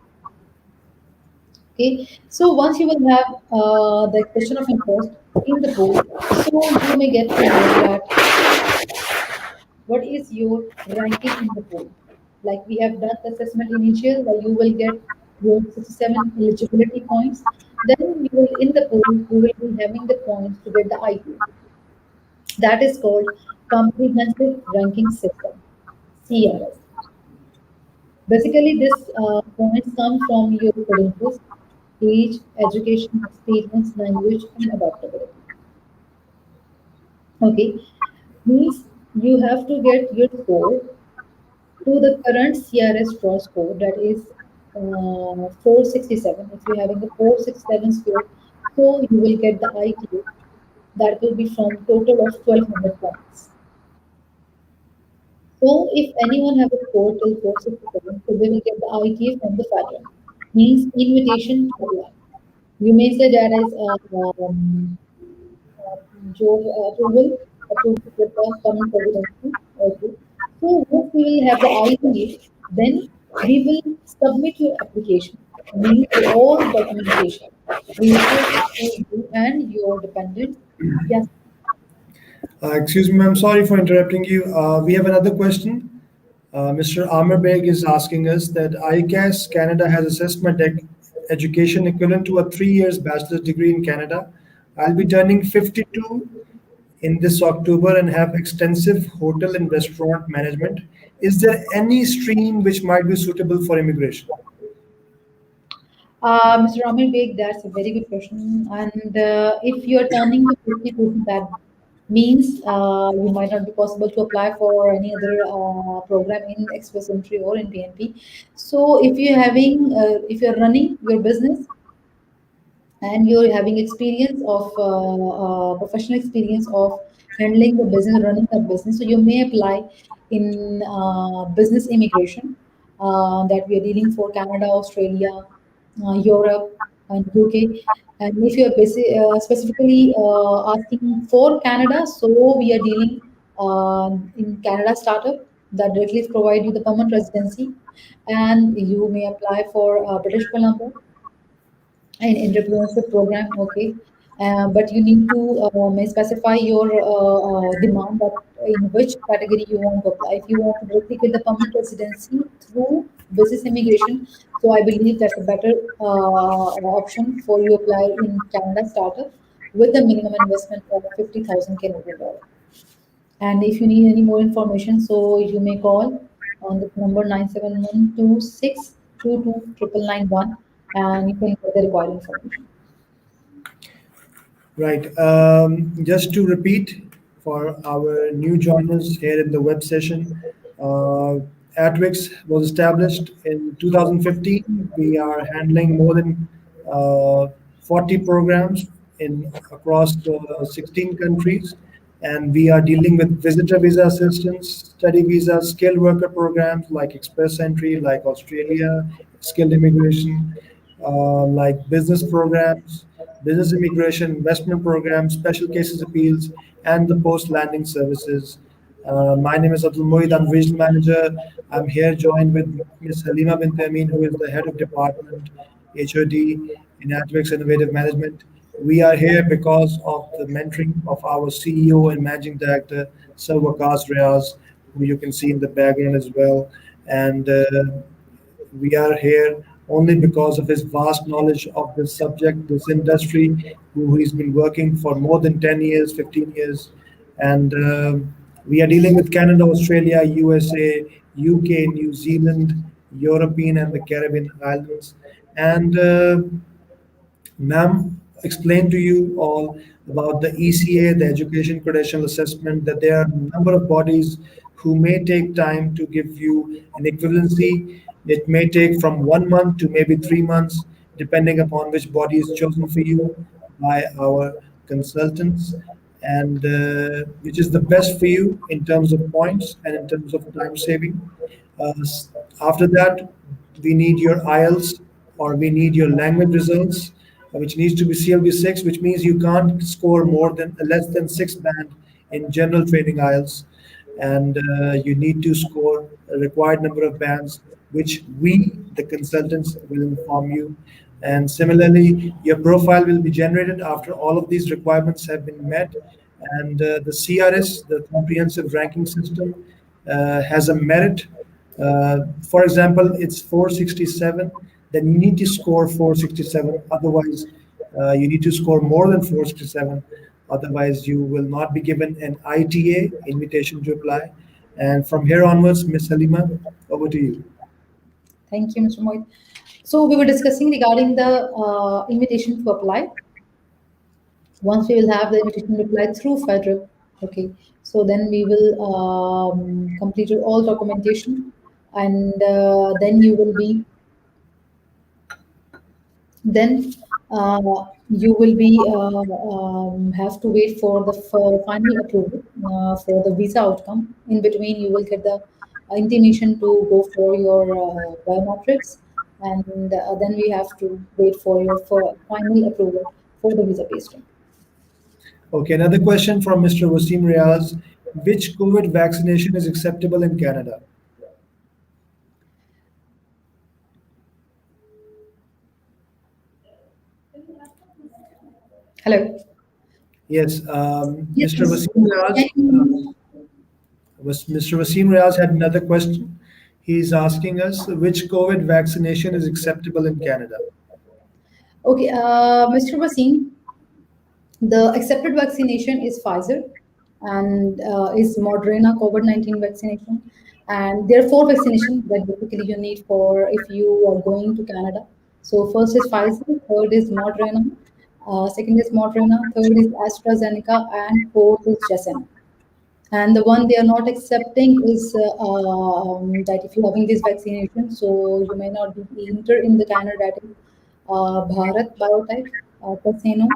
Speaker 2: Okay, so once you will have the expression of interest in the pool, so you may get to know that what is your ranking in the pool. Like we have done the assessment initial, where you will get your 67 eligibility points. Then you will in the pool, you will be having the points to get the IT. That is called Comprehensive Ranking System, CRS. Basically, this points come from your credentials, age, education, experience, language, and adaptability. Okay, means you have to get your score to the current CRS draw score, that is 467. If you're having a 467 score, so you will get the ITA, that will be from total of 1200 points. So if anyone have a score till 467, so they will get the ITA from the federal. Means invitation to apply. You may say that is job approval with the common presidency. Okay. So once we will have the ITA, then we will submit your application. Means all documentation related to you and your dependents. Yes.
Speaker 1: Excuse me, I'm sorry for interrupting you. We have another question. Mr. Amr Beg is asking us that ICAS Canada has assessed my education equivalent to a 3 years bachelor's degree in Canada. I'll be turning 52 in this October and have extensive hotel and restaurant management. Is there any stream which might be suitable for immigration?
Speaker 2: Mr. Amir Beg, that's a very good question. And if you are turning the 52, that means you might not be possible to apply for any other program in Express Entry or in PNP. So if you're running your business and you're having experience of professional experience of handling the business, running the business, so you may apply in business immigration that we are dealing for Canada, Australia, Europe, and UK. And if you're specifically asking for Canada, so we are dealing in Canada startup that directly provide you the permanent residency, and you may apply for British Columbia an entrepreneurship program, okay. But you need to may specify your demand, that in which category you want to apply. If you want to directly get the permanent residency through business immigration, so I believe that's a better option for you apply in Canada startup with a minimum investment of 50,000 Canadian dollar. And if you need any more information, so you may call on the number 97126229991, and you can get the required information.
Speaker 1: Right. Just to repeat for our new joiners here in the web session, Atwix was established in 2015. We are handling more than 40 programs in across 16 countries, and we are dealing with visitor visa assistance, study visa, skilled worker programs like Express Entry, like Australia, skilled immigration, like business programs, business immigration, investment programs, special cases appeals, and the post landing services. My name is Abdul Moeed. I'm regional manager. I'm here joined with Ms. Halima Bint Amin, who is the head of department HOD in Atwix Innovative Management. We are here because of the mentoring of our CEO and managing director, Sir Waqas Riaz, who you can see in the background as well. And we are here only because of his vast knowledge of this subject, this industry, who he's been working for more than 10 years, 15 years. And we are dealing with Canada, Australia, USA, UK, New Zealand, European, and the Caribbean islands. And Ma'am explained to you all about the ECA, the Education Credential Assessment, that there are a number of bodies who may take time to give you an equivalency. It may take from 1 month to maybe 3 months, depending upon which body is chosen for you by our consultants, and which is the best for you in terms of points and in terms of time saving. After that, we need your IELTS, or we need your language results, which needs to be CLB 6, which means you can't score more than less than 6 band in general training IELTS, and you need to score a required number of bands, which we, the consultants, will inform you. And similarly, your profile will be generated after all of these requirements have been met. And the CRS, the Comprehensive Ranking System, has a merit. For example, it's 467, then you need to score 467. Otherwise, you need to score more than 467. Otherwise, you will not be given an ITA, invitation to apply. And from here onwards, Miss Halima, over to you.
Speaker 2: Thank you, Mr. Mohit. So we were discussing regarding the invitation to apply. Once we will have the invitation to apply through federal, okay, so then we will complete your all documentation, and then you will be then you will be have to wait for the final approval for the visa outcome. In between, you will get the intimation to go for your biometrics, and then we have to wait for your final approval for the visa pasting.
Speaker 1: Okay, another question from Mr. Wasim Riaz. Which COVID vaccination is acceptable in Canada?
Speaker 2: Hello.
Speaker 1: Yes,
Speaker 2: Yes,
Speaker 1: Mr.
Speaker 2: yes.
Speaker 1: Wasim Riaz. Mr. Wasim Riaz had another question. He's asking us which COVID vaccination is acceptable in Canada.
Speaker 2: Okay, Mr. Wasim, the accepted vaccination is Pfizer and is Moderna COVID-19 vaccination. And there are four vaccinations that basically you need for if you are going to Canada. So first is Pfizer, third is Moderna, second is Moderna, third is AstraZeneca, and fourth is Janssen. And the one they are not accepting is that if you're having this vaccination, so you may not be enter in the Canada, that is Bharat Biotech, Casino,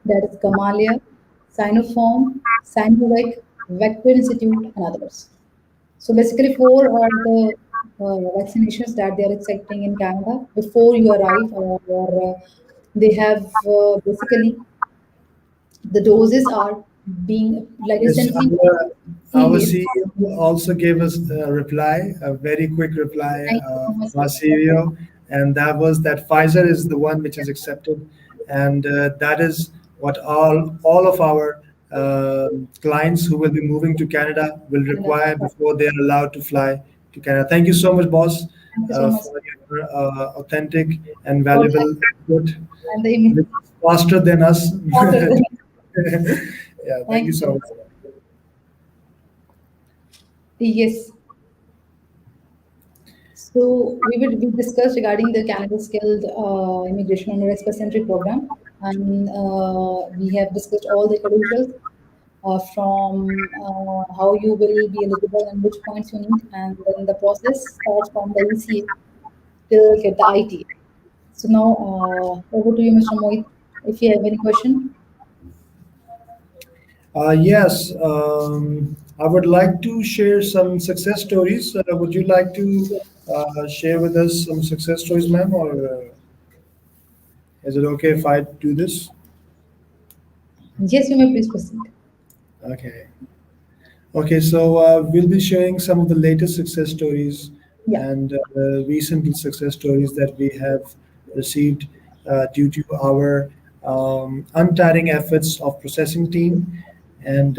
Speaker 2: that is Gamaleya, Sinopharm, Sinovac, Vector Institute, and others. So basically, four are the vaccinations that they are accepting in Canada before you arrive, or they have basically the doses are being like
Speaker 1: Yes,
Speaker 2: recently
Speaker 1: our
Speaker 2: period.
Speaker 1: CEO also gave us a reply, a very quick reply
Speaker 2: Thank you so much.
Speaker 1: from our CEO, and that was that Pfizer is the one which is accepted, and that is what all of our clients who will be moving to Canada will require before they are allowed to fly to Canada. Thank you so much, boss,
Speaker 2: Thank you so much.
Speaker 1: for your authentic and
Speaker 2: For that
Speaker 1: valuable input,
Speaker 2: and the image.
Speaker 1: which is faster than us. Yeah, thank
Speaker 2: Thank
Speaker 1: you
Speaker 2: you so
Speaker 1: so
Speaker 2: much.
Speaker 1: much.
Speaker 2: Yes. So we discussed regarding the Canada Skilled Immigration and Express Entry program, and we have discussed all the credentials from how you will be eligible and which points you need, and then the process starts from the ECA till get the IT. So now over to you, Mr. Mohit. If you have any question.
Speaker 1: Yes, I would like to share some success stories. Would you like to share with us some success stories, ma'am, or is it okay if I do this?
Speaker 2: Yes, you may please proceed.
Speaker 1: Okay. Okay, so we'll be sharing some of the latest success stories
Speaker 2: Yeah.
Speaker 1: and recent success stories that we have received due to our untiring efforts of processing team. And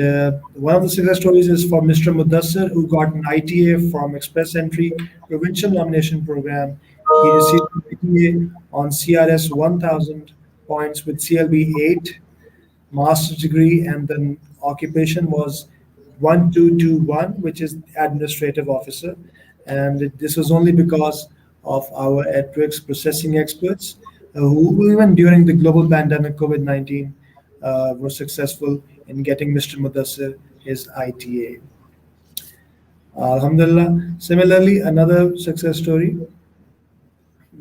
Speaker 1: one of the success stories is for Mr. Mudassir, who got an ITA from Express Entry Provincial Nomination Program. He received an ITA on CRS 1000 points with CLB 8. master's degree, and then occupation was 1221, which is administrative officer. And this was only because of our Atrix processing experts, who even during the global pandemic COVID 19 were successful in getting Mr. Mudassir his ITA. Alhamdulillah. Similarly, another success story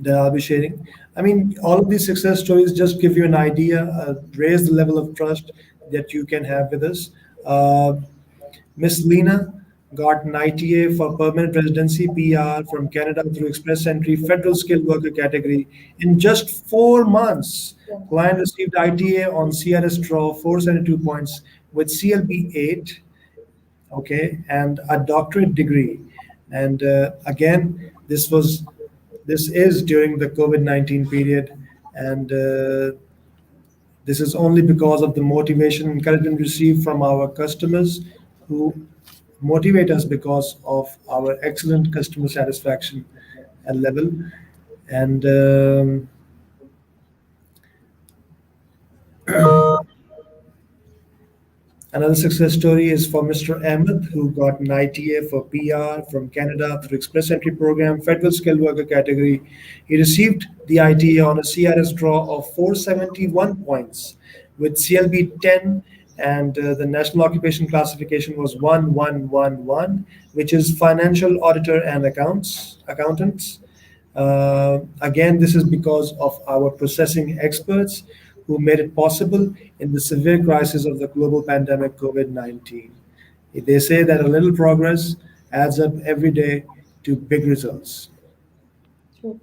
Speaker 1: that I'll be sharing. I mean, all of these success stories just give you an idea, raise the level of trust that you can have with us. Uh, Miss Lena got an ITA for permanent residency PR from Canada through Express Entry Federal Skilled Worker category in just 4 months. Client received ITA on CRS draw 472 points with CLB 8, okay, and a doctorate degree. And again, this is during the COVID-19 period, and this is only because of the motivation and encouragement received from our customers who motivate us because of our excellent customer satisfaction level. And another success story is for Mr. Ahmed, who got an ITA for PR from Canada through Express Entry Program, Federal Skilled Worker category. He received the ITA on a CRS draw of 471 points with CLB 10, and the National Occupation Classification was 1111, which is Financial Auditor and Accountants. Again, this is because of our processing experts who made it possible in the severe crisis of the global pandemic COVID 19. They say that a little progress adds up every day to big results.
Speaker 2: True.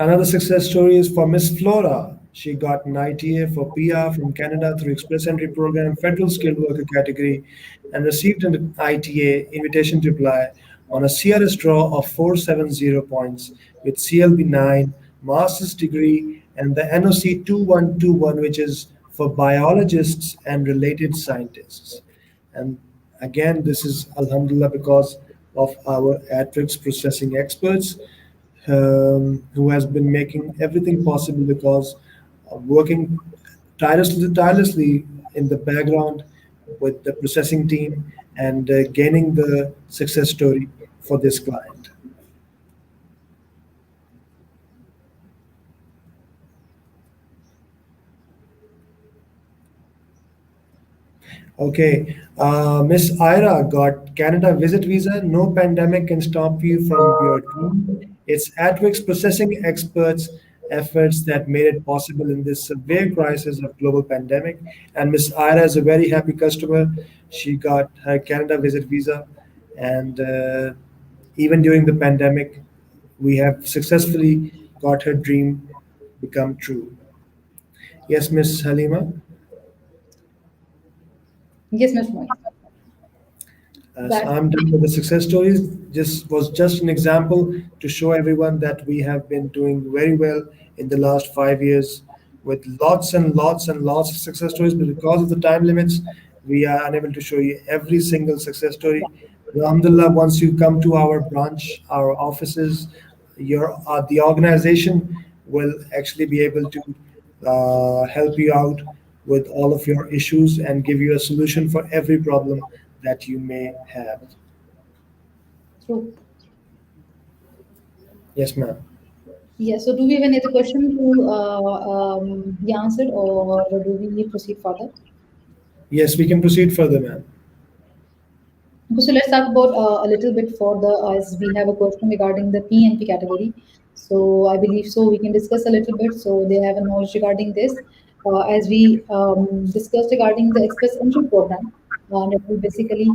Speaker 1: Another success story is for Miss Flora. She got an ITA for PR from Canada through Express Entry Program, Federal Skilled Worker category, and received an ITA invitation to apply on a CRS draw of 470 points with CLB 9, master's degree, and the NOC 2121, which is for biologists and related scientists. And again, this is Alhamdulillah because of our Atrix processing experts, who has been making everything possible because of working tirelessly in the background with the processing team and gaining the success story for this client. Okay, Miss Ira got Canada visit visa. No pandemic can stop you from your dream. It's Adwix processing experts' efforts that made it possible in this severe crisis of global pandemic. And Miss Ira is a very happy customer. She got her Canada visit visa, and even during the pandemic, we have successfully got her dream become true. Yes, Miss Halima.
Speaker 2: Yes, Ms. Moy.
Speaker 1: So
Speaker 2: That
Speaker 1: I'm done with the success stories. Just was just an example to show everyone that we have been doing very well in the last 5 years with lots and lots and lots of success stories. But because of the time limits, we are unable to show you every single success story. Alhamdulillah, once you come to our branch, our offices, your the organization will actually be able to help you out with all of your issues and give you a solution for every problem that you may have.
Speaker 2: true.
Speaker 1: Yes, ma'am.
Speaker 2: Yeah, so do we have any other question to be answered, or do we proceed further?
Speaker 1: Yes, we can proceed further, ma'am.
Speaker 2: Okay, so let's talk about a little bit further, as we have a question regarding the PNP category. So I believe so we can discuss a little bit. So they have a knowledge regarding this. As we discussed regarding the Express Entry program, that will basically,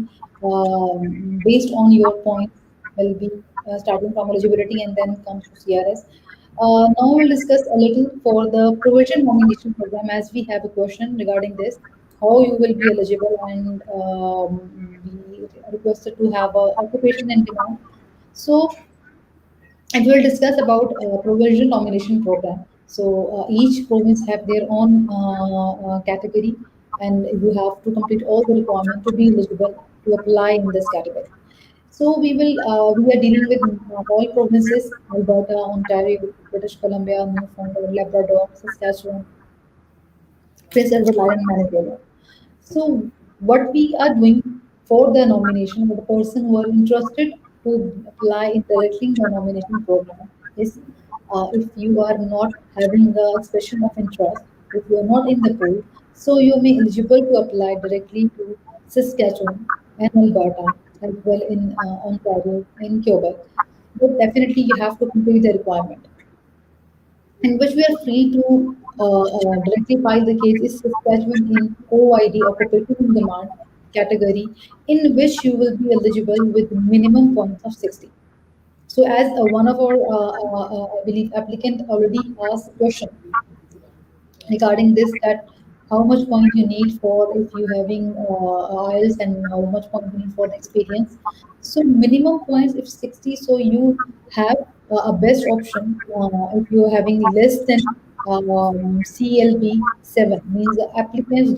Speaker 2: based on your points, will be starting from eligibility and then comes to CRS. Now we'll discuss a little for the provision nomination program, as we have a question regarding this, how you will be eligible, and be requested to have a occupation and demand. So, and we will discuss about provision nomination program. So each province have their own category, and you have to complete all the requirement to be eligible to apply in this category. We are dealing with all provinces: Alberta, Ontario, British Columbia, Newfoundland, Labrador, Saskatchewan, Prince Edward Island, Manitoba. So what we are doing for the nomination, or the person who are interested to apply indirectly in the nomination program, is if you are not having the expression of interest, if you are not in the pool, so you may eligible to apply directly to Saskatchewan and Alberta, as well in Ontario, in Quebec. But definitely you have to complete the requirement, in which we are free to directly file the case is Saskatchewan in OID, Occupation in Demand category, in which you will be eligible with minimum points of 60. So, as one of our, I believe, applicant already asked a question regarding this, that how much point you need for if you having IELTS, and how much point you need for the experience. So minimum points if 60, so you have a best option if you are having less than CLB 7, means the applicants,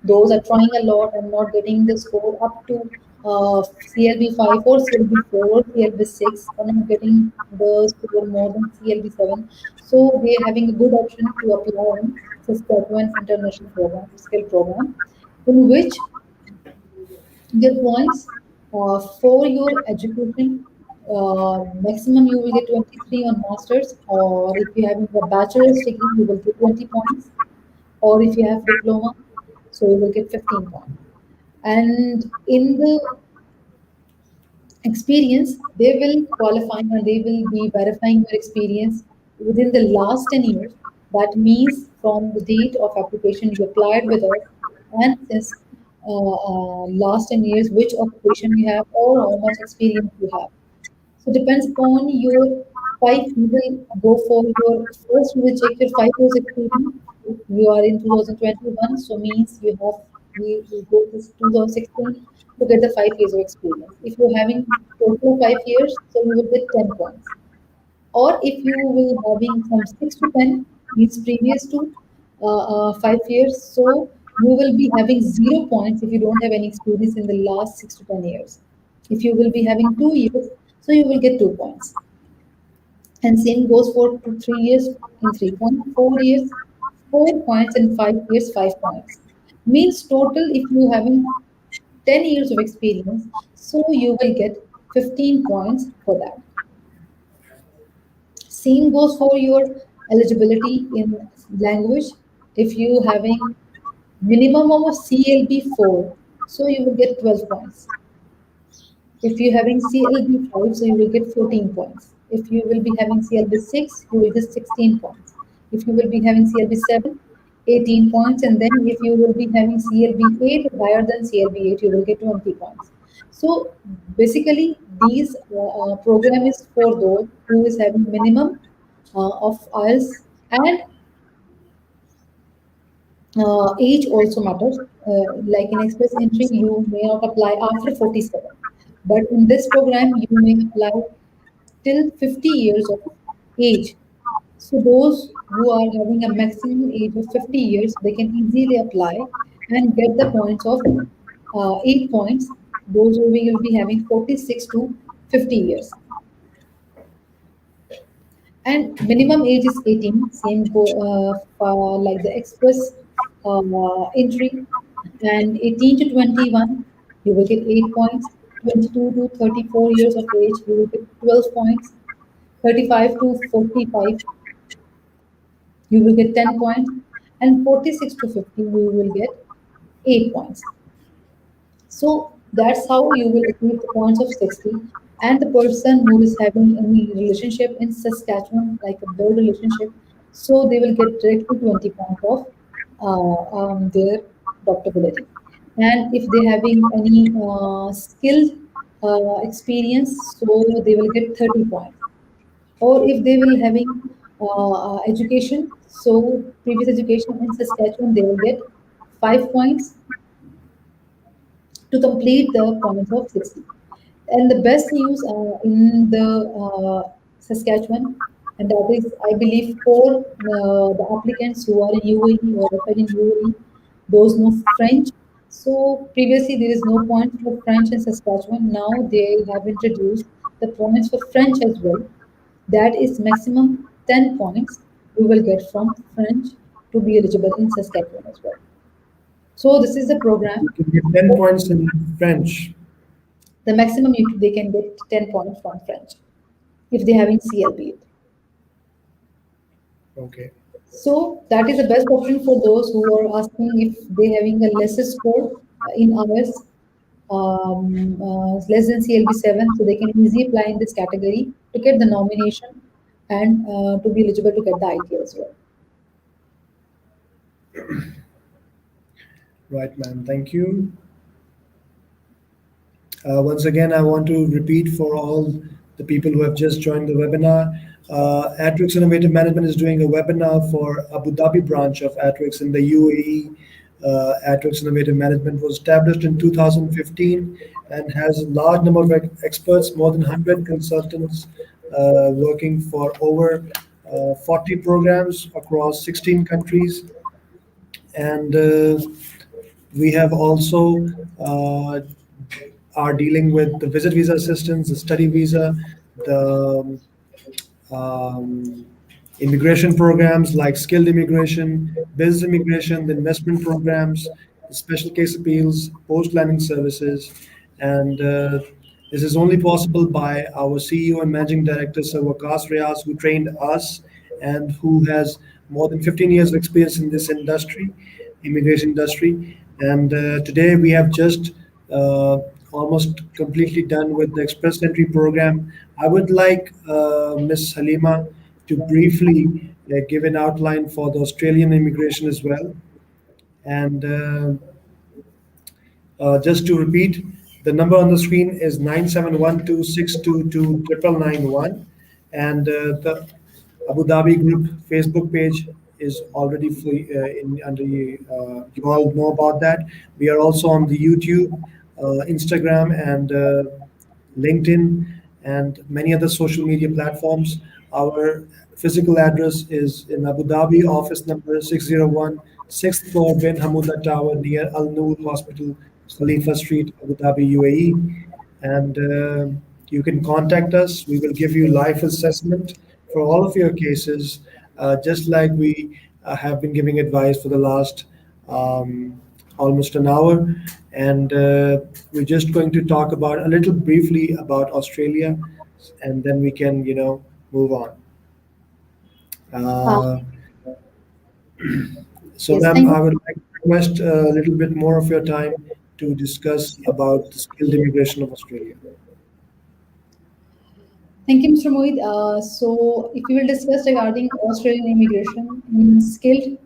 Speaker 2: those are trying a lot and not getting the score up to CLB 5 or CLB 4 or CLB 6, or not getting the score more than CLB 7. So they are having a good option to apply on Saskatchewan International Program, skill program, in which your points for your education, maximum you will get 23 on masters, or if you have a bachelor's degree, you will get 20 points, or if you have diploma, so you will get 15 points. And in the experience, they will qualify and they will be verifying your experience within the last 10 years. That means from the date of application you applied with us, and since last 10 years, which occupation you have or how much experience you have. So depends upon your five. You will go for your first. You will check your 5 years experience. If you are in 2021, so means you go to 2016 to get the 5 years of experience. If you're having total 5 years, so you will get 10 points. Or if you will having from 6 to 10, means previous to 5 years, so you will be having 0 points if you don't have any experience in the last 6 to 10 years. If you will be having 2 years, so you will get 2 points. And same goes for 3 years in 3 points, 4 years, 4 points, and 5 years, 5 points. Means total, if you having 10 years of experience, so you will get 15 points for that. Same goes for your eligibility in language. If you having minimum of CLB 4, so you will get 12 points. If you're having CLB 5, so you will get 14 points. If you will be having CLB 6, you will get 16 points. If you will be having CLB 7, 18 points. And then if you will be having CLB 8, higher than CLB 8, you will get 20 points. So basically, these program is for those who is having minimum of IELTS, and age also matters. Like in express entry, you may not apply after 47, but in this program, you may apply till 50 years of age. So those who are having a maximum age of 50 years, they can easily apply and get the points of 8 points. Those who will be having 46 to 50 years. And minimum age is 18, same go for like the express entry. And 18 to 21, you will get 8 points. 22 to 34 years of age, you will get 12 points. 35 to 45, you will get 10 points. And 46 to 50, you will get 8 points. So that's how you will achieve the points of 60. And the person who is having any relationship in Saskatchewan, like a blood relationship, so they will get directly 20 points of their doctorability. And if they having any skilled experience, so they will get 30 points. Or if they will having education, so previous education in Saskatchewan, they will get 5 points to complete the points of 60. And the best news in the Saskatchewan, and that is, I believe, for the applicants who are in UAE or reside in UAE, those know French. So previously there is no point for French in Saskatchewan. Now they have introduced the points for French as well. That is maximum 10 points you will get from French to be eligible in Saskatchewan as well. So this is the program.
Speaker 1: You can get 10 points in French.
Speaker 2: The maximum they can get 10 points from French if they having CLB.
Speaker 1: Okay.
Speaker 2: So that is the best option for those who are asking if they having a lesser score in hours, less than CLB 7, so they can easily apply in this category to get the nomination and to be eligible to get the IT as well.
Speaker 1: Right, ma'am. Thank you. Once again, I want to repeat for all the people who have just joined the webinar. Atrix Innovative Management is doing a webinar for Abu Dhabi branch of Atrix in the UAE. Atrix Innovative Management was established in 2015 and has a large number of experts, more than 100 consultants working for over 40 programs across 16 countries. And we have also are dealing with the visit visa assistance, the study visa, the um, immigration programs like skilled immigration, business immigration, the investment programs, the special case appeals, post landing services, and this is only possible by our CEO and Managing Director, Sir Waqas Riaz, who trained us and who has more than 15 years of experience in this industry, immigration industry. And today we have just uh, almost completely done with the express entry program. I would like Ms. Halima to briefly give an outline for the Australian immigration as well. And just to repeat, the number on the screen is 9712622991, and the Abu Dhabi Group Facebook page is already free, in under you all know about that. We are also on the YouTube, Instagram, and LinkedIn, and many other social media platforms. Our physical address is in Abu Dhabi, office number 601, 6th floor, Bin Hamouda Tower, near Al Noor Hospital, Khalifa Street, Abu Dhabi, UAE. And you can contact us. We will give you life assessment for all of your cases, just like we have been giving advice for the last almost an hour. And we're just going to talk about a little briefly about Australia, and then we can, move on.
Speaker 2: Uh,
Speaker 1: Uh, so,
Speaker 2: yes,
Speaker 1: ma'am,
Speaker 2: thank you.
Speaker 1: I would like to request a little bit more of your time to discuss about the skilled immigration of Australia.
Speaker 2: Thank you, Mr. Mohit. So, if we will discuss regarding Australian immigration in skilled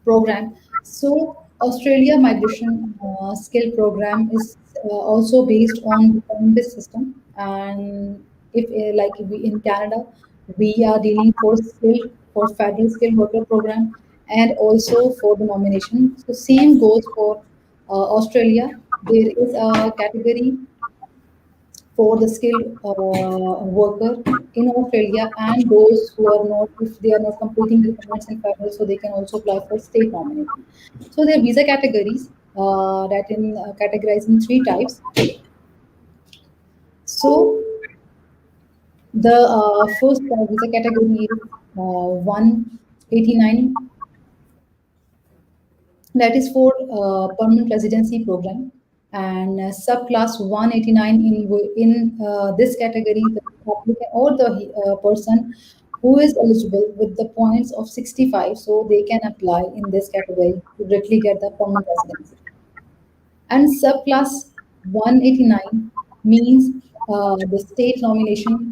Speaker 2: program. So Australia Migration Skill Program is also based on this system. And if like we in Canada, we are dealing for skill for federal skilled worker program and also for the nomination. So same goes for Australia. There is a category for the skilled worker in Australia and those who are not, if they are not completing requirements in federal, so they can also apply for state nomination. So there are visa categories that in categorized in three types. So the first visa category is 189, that is for permanent residency program, and subclass 189 in this category, the applicant or the person who is eligible with the points of 65, so they can apply in this category to directly get the permanent residency. And subclass 189 means the state nomination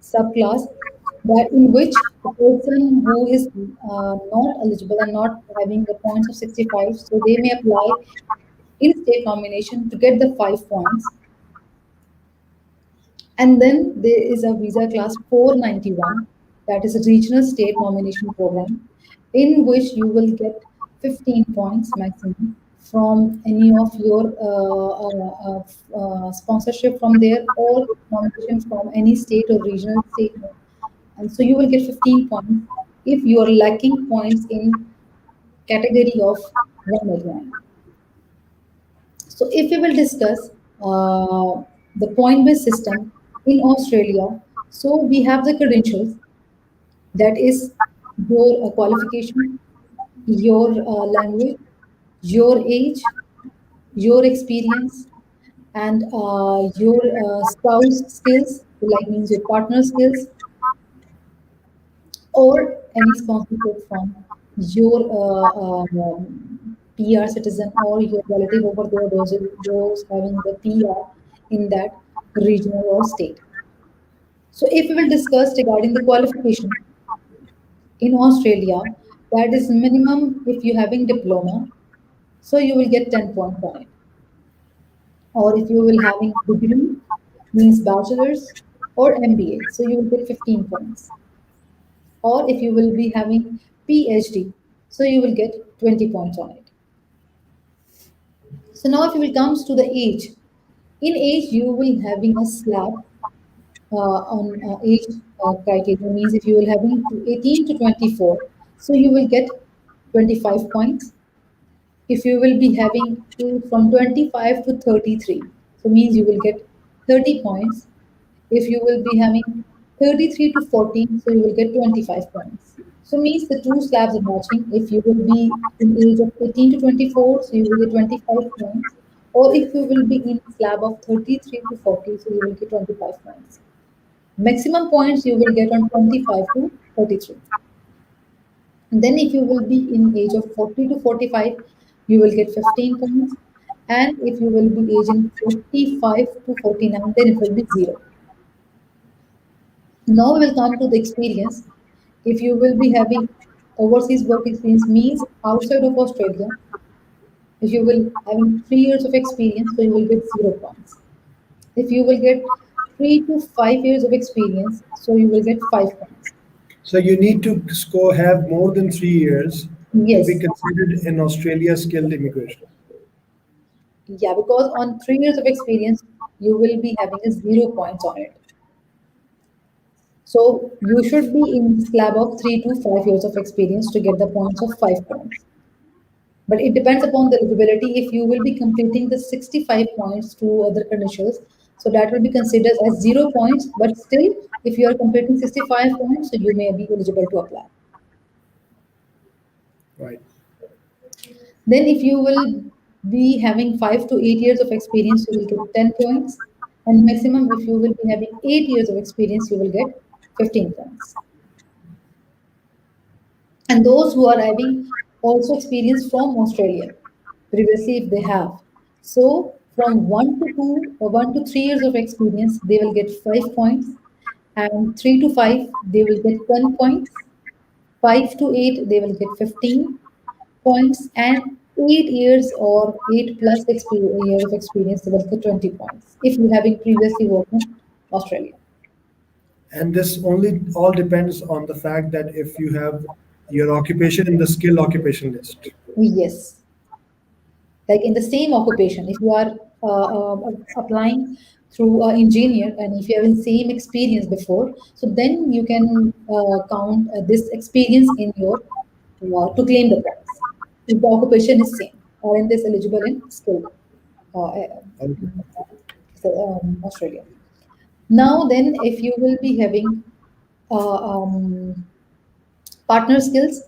Speaker 2: subclass, that in which the person who is not eligible and not having the points of 65, so they may apply in state nomination to get the 5 points. And then there is a visa class 491, that is a regional state nomination program, in which you will get 15 points maximum from any of your sponsorship from there or nomination from any state or regional and so you will get 15 points if you are lacking points in category of 189. So if we will discuss the point-based system in Australia, so we have the credentials, that is your qualification, your language, your age, your experience, and your spouse skills, like means your partner skills, or any sponsorship from your PR citizen or your relative over there, those having the PR in that region or state. So if we will discuss regarding the qualification in Australia, that is minimum if you having diploma, so you will get 10 points on it. Or if you will having degree, means bachelor's or MBA, so you will get 15 points. Or if you will be having PhD, so you will get 20 points on it. So now if you will comes to the age, in age you will having a slab on age criteria, means if you will having 18 to 24, so you will get 25 points. If you will be having from 25 to 33, so means you will get 30 points. If you will be having 33 to 40, so you will get 25 points. So means the two slabs are matching. If you will be in age of 18 to 24, so you will get 25 points. Or if you will be in slab of 33 to 40, so you will get 25 points. Maximum points you will get on 25 to 33. And then if you will be in age of 40 to 45, you will get 15 points. And if you will be aging 45 to 49, then it will be 0. Now we will come to the experience. If you will be having overseas work experience, means outside of Australia, if you will having 3 years of experience, so you will get 0 points. If you will get 3 to 5 years of experience, so you will get 5 points.
Speaker 1: So you need to score have more than 3 years to be
Speaker 2: Yes,
Speaker 1: considered in Australia skilled immigration.
Speaker 2: yeah, because on 3 years of experience, you will be having a 0 points on it. So you should be in slab of 3 to 5 years of experience to get the points of 5 points. But it depends upon the eligibility. If you will be completing the 65 points to other credentials, so that will be considered as 0 points. But still, if you are completing 65 points, so you may be eligible to apply.
Speaker 1: Right.
Speaker 2: Then, if you will be having 5 to 8 years of experience, you will get 10 points. And maximum, if you will be having 8 years of experience, you will get 15 points. And those who are having also experience from Australia previously, if they have. So from 1 to 3 years of experience, they will get 5 points, and 3 to 5 they will get 10 points. 5 to 8 they will get 15 points, and 8 years or 8 plus years of experience they will get 20 points if you having previously worked in Australia.
Speaker 1: And this only all depends on the fact that if you have your occupation in the skill occupation list.
Speaker 2: Yes. Like in the same occupation, if you are applying through engineer and if you have the same experience before, so then you can count this experience in your to claim the points if the occupation is same or in this eligible in skill
Speaker 1: Okay.
Speaker 2: Australia. Now then, if you will be having partner skills,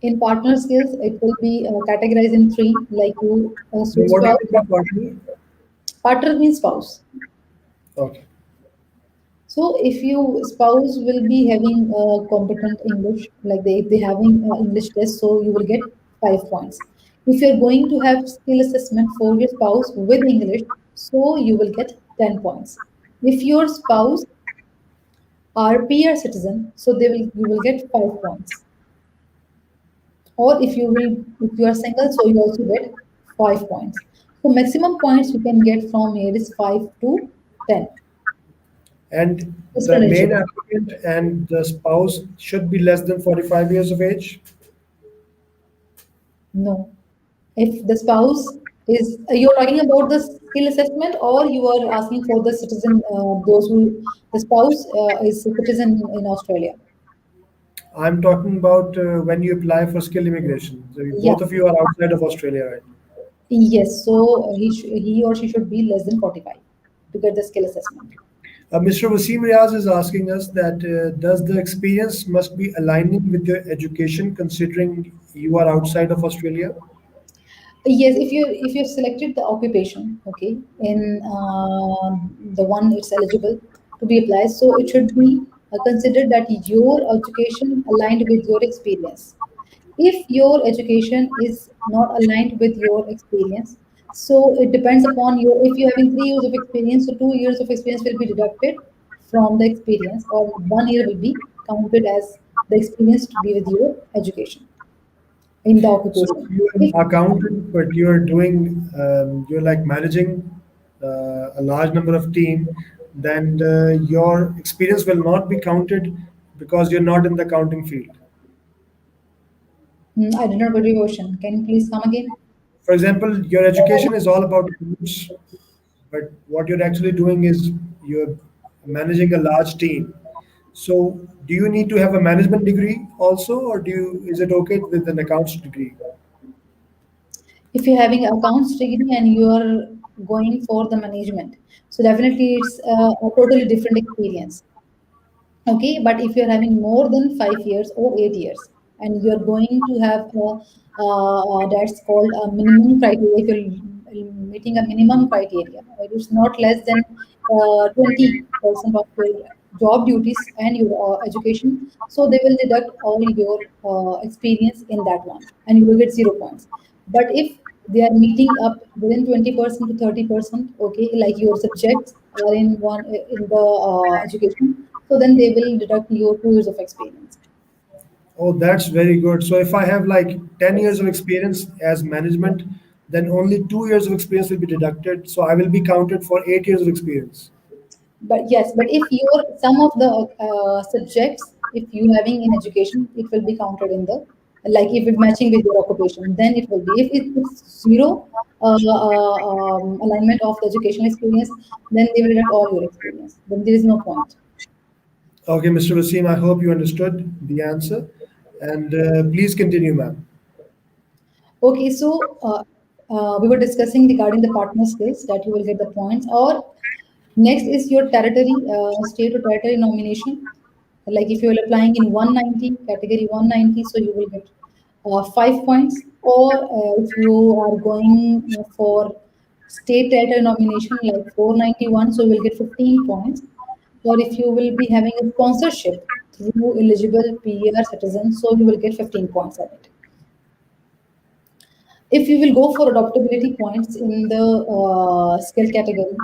Speaker 2: in partner skills it will be categorized in three, like you
Speaker 1: So
Speaker 2: switch
Speaker 1: what do you
Speaker 2: spouse.
Speaker 1: mean by partner?
Speaker 2: Partner means spouse.
Speaker 1: Okay.
Speaker 2: So if you spouse will be having competent English, like if they having English test, so you will get 5 points. If you're going to have skill assessment for your spouse with English, so you will get 10 points. If your spouse are PR citizen, so they will you will get 5 points. Or if you are single, so you also get 5 points. So maximum points you can get from here is 5 to 10.
Speaker 1: And
Speaker 2: It's
Speaker 1: the main
Speaker 2: eligible.
Speaker 1: applicant and the spouse should be less than 45 years of age.
Speaker 2: No. If the spouse is, you're talking about the skill assessment, or you are asking for the citizen, those who, the spouse is a citizen in Australia.
Speaker 1: I'm talking about when you apply for skilled immigration. So
Speaker 2: Yeah.
Speaker 1: both of you are outside of Australia, right?
Speaker 2: Yes. So he or she should be less than 45 to get the skill assessment.
Speaker 1: Mr. Wasim Riaz is asking us that does the experience must be aligning with your education, considering you are outside of Australia?
Speaker 2: Yes, if you've selected the occupation, okay, in the one it's eligible to be applied, so it should be considered that your education aligned with your experience. If your education is not aligned with your experience, so it depends upon your. If you're having 3 years of experience, so 2 years of experience will be deducted from the experience, or 1 year will be counted as the experience to be with your education in the
Speaker 1: So
Speaker 2: occupation.
Speaker 1: if you're an
Speaker 2: If
Speaker 1: accountant, but you're doing, you're like managing a large number of team, then your experience will not be counted because you're not in the accounting field.
Speaker 2: I did not get your question. Can you please come again?
Speaker 1: For example, your education is all about accounts, but what you're actually doing is you're managing a large team. So do you need to have a management degree also, or is it okay with an accounts degree?
Speaker 2: If you're having accounts degree and you are going for the management, so definitely it's a totally different experience. Okay, but if you're having more than 5 years or 8 years, and you're going to have that's called a minimum criteria. If you're meeting a minimum criteria, it is not less than 20% of your job duties and your education. So they will deduct all your experience in that one, and you will get 0 points. But if they are meeting up within 20% to 30%, okay, like your subjects are in one in the education, so then they will deduct your 2 years of experience.
Speaker 1: Oh, that's very good. So if I have like 10 years
Speaker 2: Yes.
Speaker 1: of experience as management, then only 2 years of experience will be deducted. So I will be counted for 8 years of experience.
Speaker 2: But yes, but if your some of the subjects, if you having in education, it will be counted in the, like if it matching with your occupation, then it will be. If it's zero alignment of the educational experience, then they will deduct all your experience. Then there is no point.
Speaker 1: Okay, Mr. Wasim, I hope you understood the answer. And please continue, ma'am.
Speaker 2: Okay, so we were discussing regarding the partner skills that you will get the points. Or next is your territory, state or territory nomination. Like if you are applying in 190, category 190, so you will get 5 points. Or if you are going for state territory nomination like 491, so you will get 15 points. Or if you will be having a sponsorship through eligible PR citizens, so you will get 15 points on it. If you will go for adaptability points in the skill category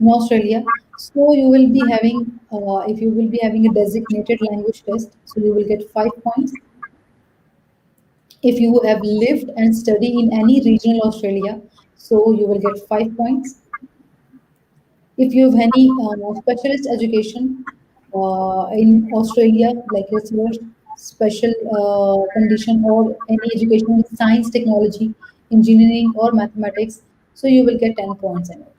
Speaker 2: in Australia, so you will be having, if you will be having a designated language test, so you will get 5 points. If you have lived and studied in any regional Australia, so you will get 5 points. If you have any specialist education in Australia, like research, special condition, or any education in science, technology, engineering, or mathematics, so you will get 10 points in it.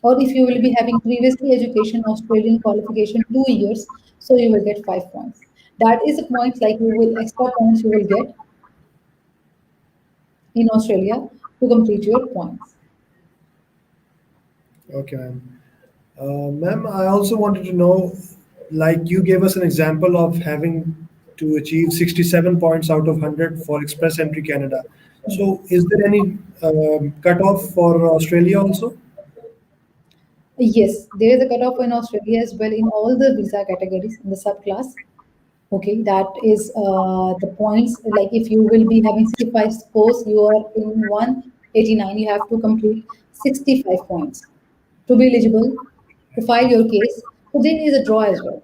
Speaker 2: Or if you will be having previously education Australian qualification 2 years, so you will get 5 points. That is a point like you will extra points you will get in Australia to complete your points.
Speaker 1: Okay, ma'am. Ma'am, I also wanted to know, like you gave us an example of having to achieve 67 points out of 100 for Express Entry Canada. So is there any cutoff for Australia also?
Speaker 2: Yes, there is a cutoff in Australia as well in all the visa categories in the subclass. Okay, that is the points. Like if you will be having 65, suppose you are in 189, you have to complete 65 points to be eligible to file your case. So there is a draw as well.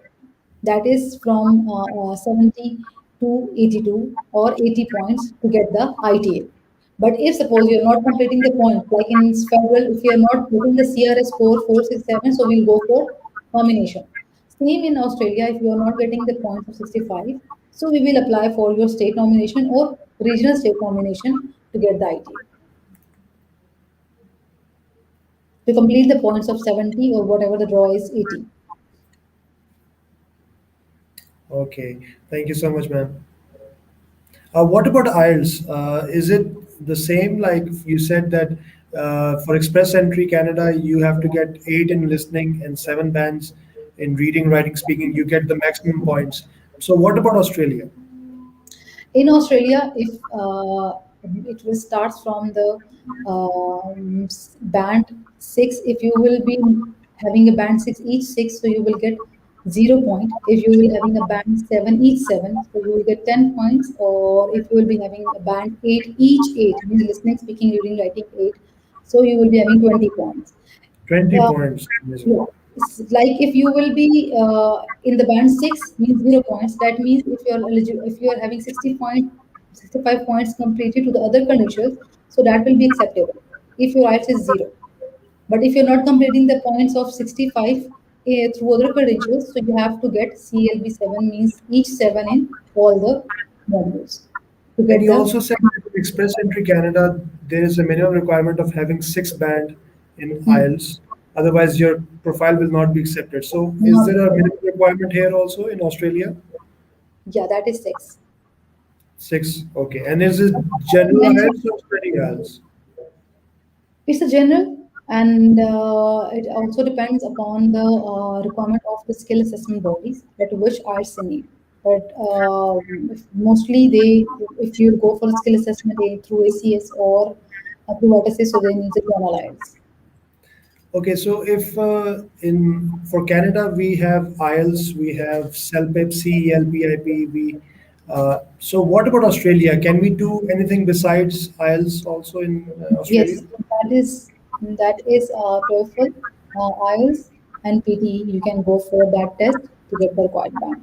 Speaker 2: That is from 70 to 82 or 80 points to get the ITA. But if suppose you're not completing the points, like in federal, if you're not getting the CRS score 467, so we'll go for nomination. Same in Australia, if you're not getting the points of 65, so we will apply for your state nomination or regional state nomination to get the ITA. To complete the points of 70 or whatever the draw is 80.
Speaker 1: Okay. Thank you so much, ma'am. What about IELTS? Is it the same? Like you said that for Express Entry Canada, you have to get 8 in listening and 7 bands in reading, writing, speaking. You get the maximum points. So what about Australia?
Speaker 2: In Australia, if it will start from the band six, if you will be having a band six each six, so you will get 0 point. If you will having a band seven each seven, so you will get 10 points. Or if you will be having a band eight each eight, means listening, speaking, reading, writing eight, so you will be having 20 points.
Speaker 1: 20
Speaker 2: Uh,
Speaker 1: points. Amazing.
Speaker 2: yeah. Like if you will be in the band six means 0 points. That means if you are eligible, if you are having 65 points completed to the other conditions, so that will be acceptable. If your IELTS is zero, but if you're not completing the points of 65 through other credentials, so you have to get CLB seven, means each seven in all the modules to
Speaker 1: And
Speaker 2: get
Speaker 1: you
Speaker 2: the.
Speaker 1: also said that in Express Entry Canada, there is a minimum requirement of having 6 band in
Speaker 2: Hmm,
Speaker 1: IELTS. Otherwise, your profile will not be accepted. So, is
Speaker 2: not
Speaker 1: there a
Speaker 2: acceptable.
Speaker 1: minimum requirement here also in Australia?
Speaker 2: Yeah, that is six.
Speaker 1: 6. Okay. And is it general
Speaker 2: Mention.
Speaker 1: IELTS or study IELTS?
Speaker 2: It's a general, and it also depends upon the requirement of the skill assessment bodies that which are need. But mostly if you go for a skill assessment through ACS or through WTC, so they need to be analyzed.
Speaker 1: Okay. So, if in for Canada we have IELTS, we have CELPIP, CELPIP, we so what about Australia? Can we do anything besides IELTS also in Australia?
Speaker 2: Yes, that is TOEFL, IELTS, and PTE. You can go for that test to get the required band.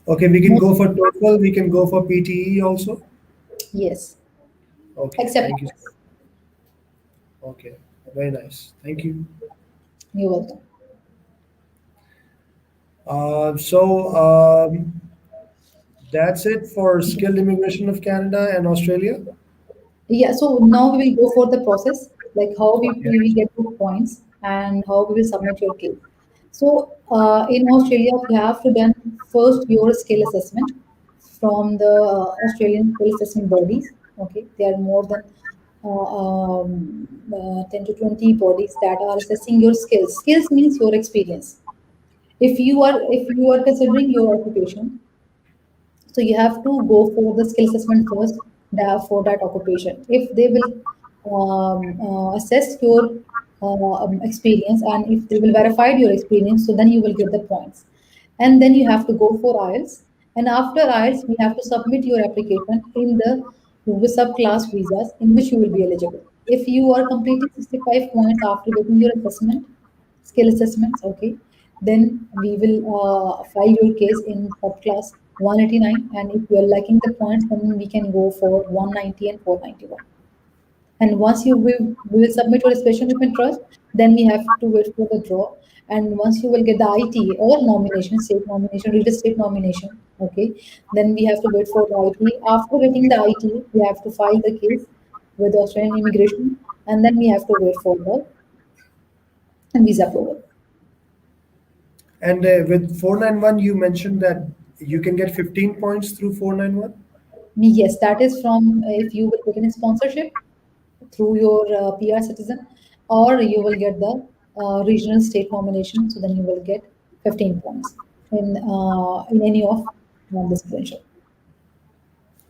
Speaker 1: Okay, we can
Speaker 2: Most,
Speaker 1: go for TOEFL, we can go for PTE also.
Speaker 2: yes,
Speaker 1: Okay,
Speaker 2: except
Speaker 1: thank you.
Speaker 2: IELTS.
Speaker 1: Okay, very nice. Thank you.
Speaker 2: You're welcome.
Speaker 1: So that's it for skilled immigration of Canada and Australia.
Speaker 2: Yeah, so now we will go for the process, like how
Speaker 1: Yeah.
Speaker 2: we get to points and how we will submit your case. So in Australia, you have to done first your skill assessment from the Australian skill assessment bodies. Okay, there are more than 10 to 20 bodies that are assessing your skills. Skills means your experience. If you are considering your occupation, so you have to go for the skill assessment first for that occupation. If they will assess your experience, and if they will verify your experience, so then you will get the points. And then you have to go for IELTS. And after IELTS, you have to submit your application in the subclass visas in which you will be eligible. If you are completing 65 points after getting your assessment, skill assessments, okay, then we will file your case in subclass 189, and if you are lacking the points, then we can go for 190 and 491. And once we will submit your expression of interest, then we have to wait for the draw. And once you will get the IT or nomination, state nomination, real estate nomination, okay, then we have to wait for the IT. After getting the IT, we have to file the case with the Australian immigration, and then we have to wait for the visa approval.
Speaker 1: And with 491, you mentioned that you can get 15 points through 491.
Speaker 2: Yes, that is from if you will get a sponsorship through your PR citizen, or you will get the regional state nomination. So then you will get 15 points in any of this credential,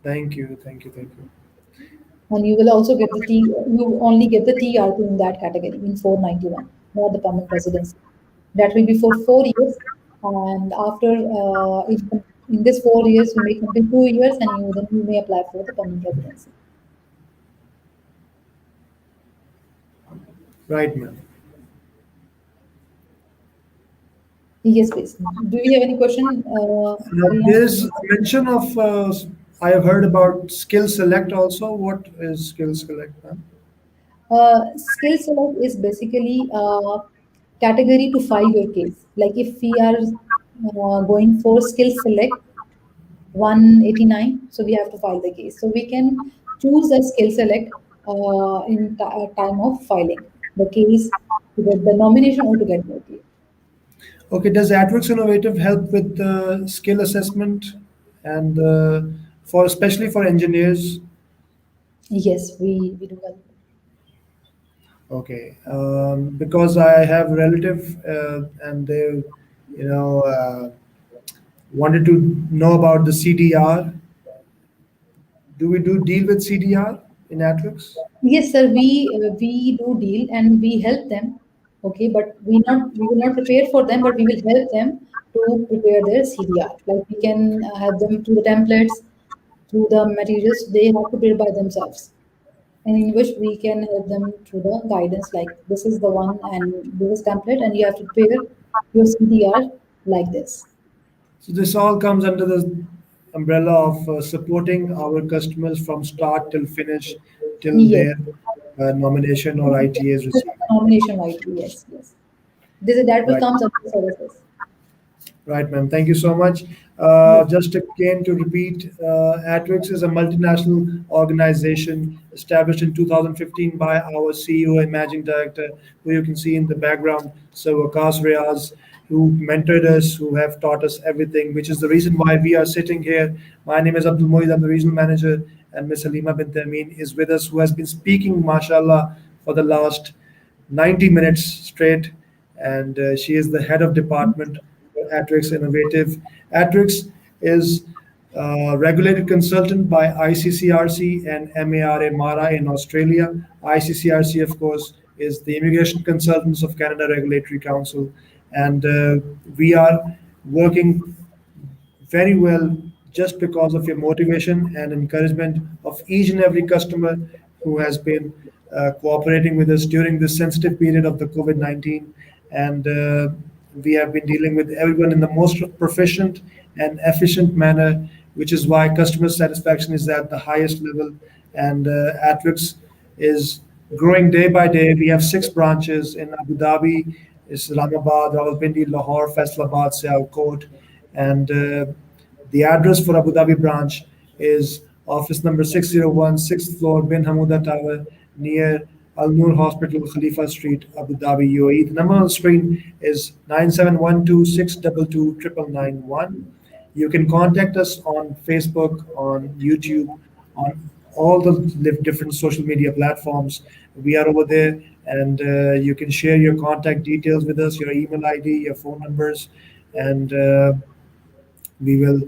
Speaker 1: Thank you, thank you, thank you.
Speaker 2: and you will also get the T. You only get the TRT in that category in 491, not the permanent residency. That will be for 4 years, and after in this 4 years you may complete 2 years, and you may apply for the permanent residency.
Speaker 1: Right, ma'am.
Speaker 2: Yes, please. Do you have any question,
Speaker 1: Now,
Speaker 2: Arina?
Speaker 1: there's a mention of, I have heard about skill select also. What is skill select, ma'am?
Speaker 2: Skill select is basically a category to file your case. Like if we are going for skill select 189, so we have to file the case. So we can choose a skill select in time of filing the case to get the nomination or to get the case.
Speaker 1: Okay, does AdWorks Innovative help with the skill assessment and for especially for engineers?
Speaker 2: Yes, we do help.
Speaker 1: Okay, because I have a relative and they, wanted to know about the CDR. Do we do deal with CDR in AdWorks?
Speaker 2: Yes, sir. We do deal and we help them. Okay, but we will not prepare for them, but we will help them to prepare their CDR. Like we can help them through the templates, through the materials they have to build by themselves, and in which we can help them through the guidance. Like this is the one, and this is template, and you have to prepare your CDR like this.
Speaker 1: So this all comes under the umbrella of supporting our customers from start till finish, till
Speaker 2: Yes,
Speaker 1: their nomination or ITA is received.
Speaker 2: nomination right. Yes, yes. This is that will
Speaker 1: Right.
Speaker 2: comes under services.
Speaker 1: Right, ma'am. Thank you so much.
Speaker 2: Yes.
Speaker 1: Just again to repeat, Atrix is a multinational organization established in 2015 by our CEO and managing director, who you can see in the background, Sir Waqas Riaz, who mentored us, who have taught us everything, which is the reason why we are sitting here. My name is Abdul Moeed, I'm the regional manager, and Miss Halima bint Amin is with us, who has been speaking, mashallah, for the last 90 minutes straight, and she is the head of department for Atrix Innovative. Atrix is a regulated consultant by ICCRC and MARA MARA in Australia. ICCRC, of course, is the Immigration Consultants of Canada Regulatory Council, and we are working very well just because of your motivation and encouragement of each and every customer who has been cooperating with us during this sensitive period of the COVID 19. And we have been dealing with everyone in the most proficient and efficient manner, which is why customer satisfaction is at the highest level. And Atrix is growing day by day. We have 6 branches in Abu Dhabi, Islamabad, Rawalpindi, Lahore, Faisalabad, Sialkot, and the address for Abu Dhabi branch is office number 601, 6th floor, Bin Hamuda Tower, near Al Noor Hospital, Khalifa Street, Abu Dhabi, UAE. The number on the screen is 9712 You can contact us on Facebook, on YouTube, on all the different social media platforms. We are over there, and you can share your contact details with us, your email ID, your phone numbers, and we will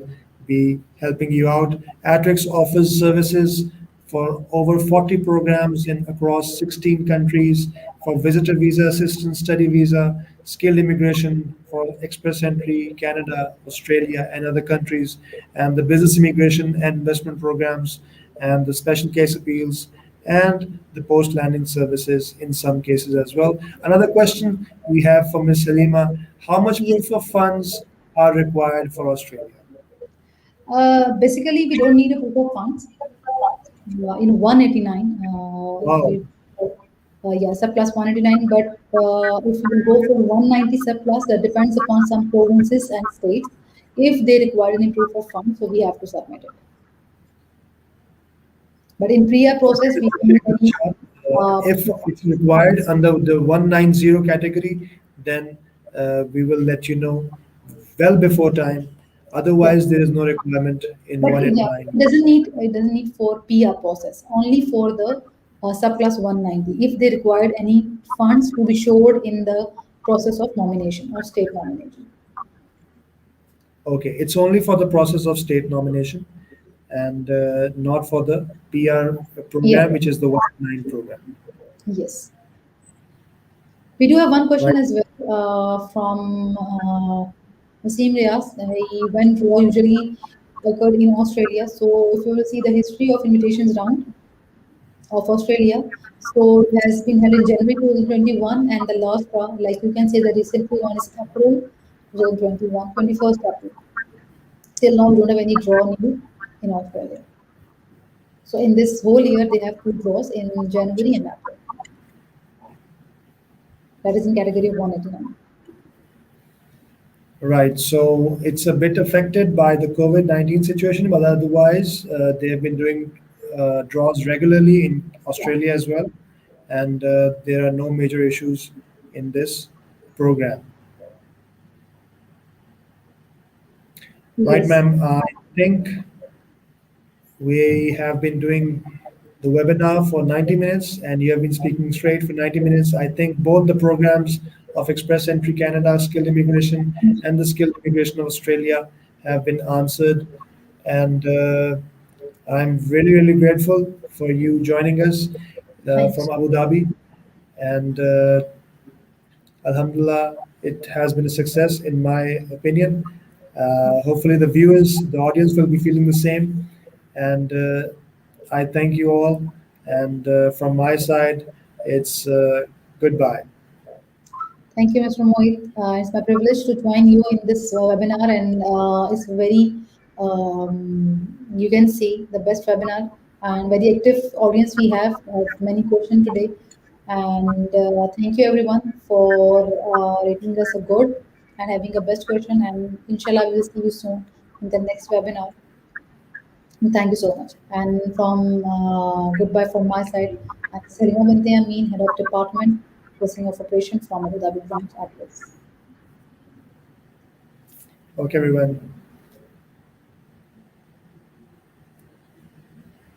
Speaker 1: be helping you out. Atrix offers services for over 40 programs in across 16 countries for visitor visa assistance, study visa, skilled immigration for express entry, Canada, Australia, and other countries, and the business immigration and investment programs, and the special case appeals, and the post landing services in some cases as well. Another question we have for Ms. Halima: how much
Speaker 2: Yes.
Speaker 1: proof of funds are required for Australia?
Speaker 2: Basically, we don't need a proof of funds. In 189, if
Speaker 1: Wow.
Speaker 2: we yeah, sub plus 189, but if we will go for 190 sub plus, that depends upon some provinces and states. If they require any proof of funds, so we have to submit it. But in pre-app process, we don't need any
Speaker 1: If
Speaker 2: proof of
Speaker 1: it's required
Speaker 2: funds.
Speaker 1: under the 190 category, then we will let you know well before time.
Speaker 2: Yeah.
Speaker 1: Otherwise, there is no requirement in
Speaker 2: But yeah,
Speaker 1: 189.
Speaker 2: it doesn't need for PR process, only for the sub plus 190. If they required any funds to be showed in the process of nomination or state nomination.
Speaker 1: Okay, it's only for the process of state nomination and not for the PR
Speaker 2: Yeah,
Speaker 1: program, which is the 189 program.
Speaker 2: yes. We do have one question
Speaker 1: Right.
Speaker 2: as well from Wasim Riaz. When draw usually occurred in Australia. So if you will see the history of invitations round of Australia, so it has been held in January 2021, and the last draw, like you can say, the recently one is April 2021, 21st April. Till now, we don't have any draw new in Australia. So in this whole year, they have 2 draws in January and April. That is in category 189.
Speaker 1: Right. So it's a bit affected by the COVID 19 situation, but otherwise, they have been doing draws regularly in
Speaker 2: Yeah.
Speaker 1: Australia as well. And there are no major issues in this program. Right,
Speaker 2: Yes.
Speaker 1: ma'am. I think we have been doing the webinar for 90 minutes and you have been speaking straight for 90 minutes. I think both the programs of Express Entry Canada, Skilled Immigration, and the Skilled Immigration of Australia have been answered. And I'm really, really grateful for you joining us from
Speaker 2: Thanks.
Speaker 1: Abu Dhabi. And Alhamdulillah, it has been a success in my opinion. Hopefully, the viewers, the audience will be feeling the same. And I thank you all. And from my side, it's goodbye.
Speaker 2: Thank you, Mr. Mohit. It's my privilege to join you in this webinar, and it's very, you can see the best webinar and very active audience we have many questions today. And thank you everyone for rating us a good and having a best question. And inshallah, we will see you soon in the next webinar. And thank you so much. And from goodbye from my side, I'm Sarima Binti Amin, Head of Department, Processing of Operations from Abu Dhabi Branch Atlas.
Speaker 1: Okay, everyone.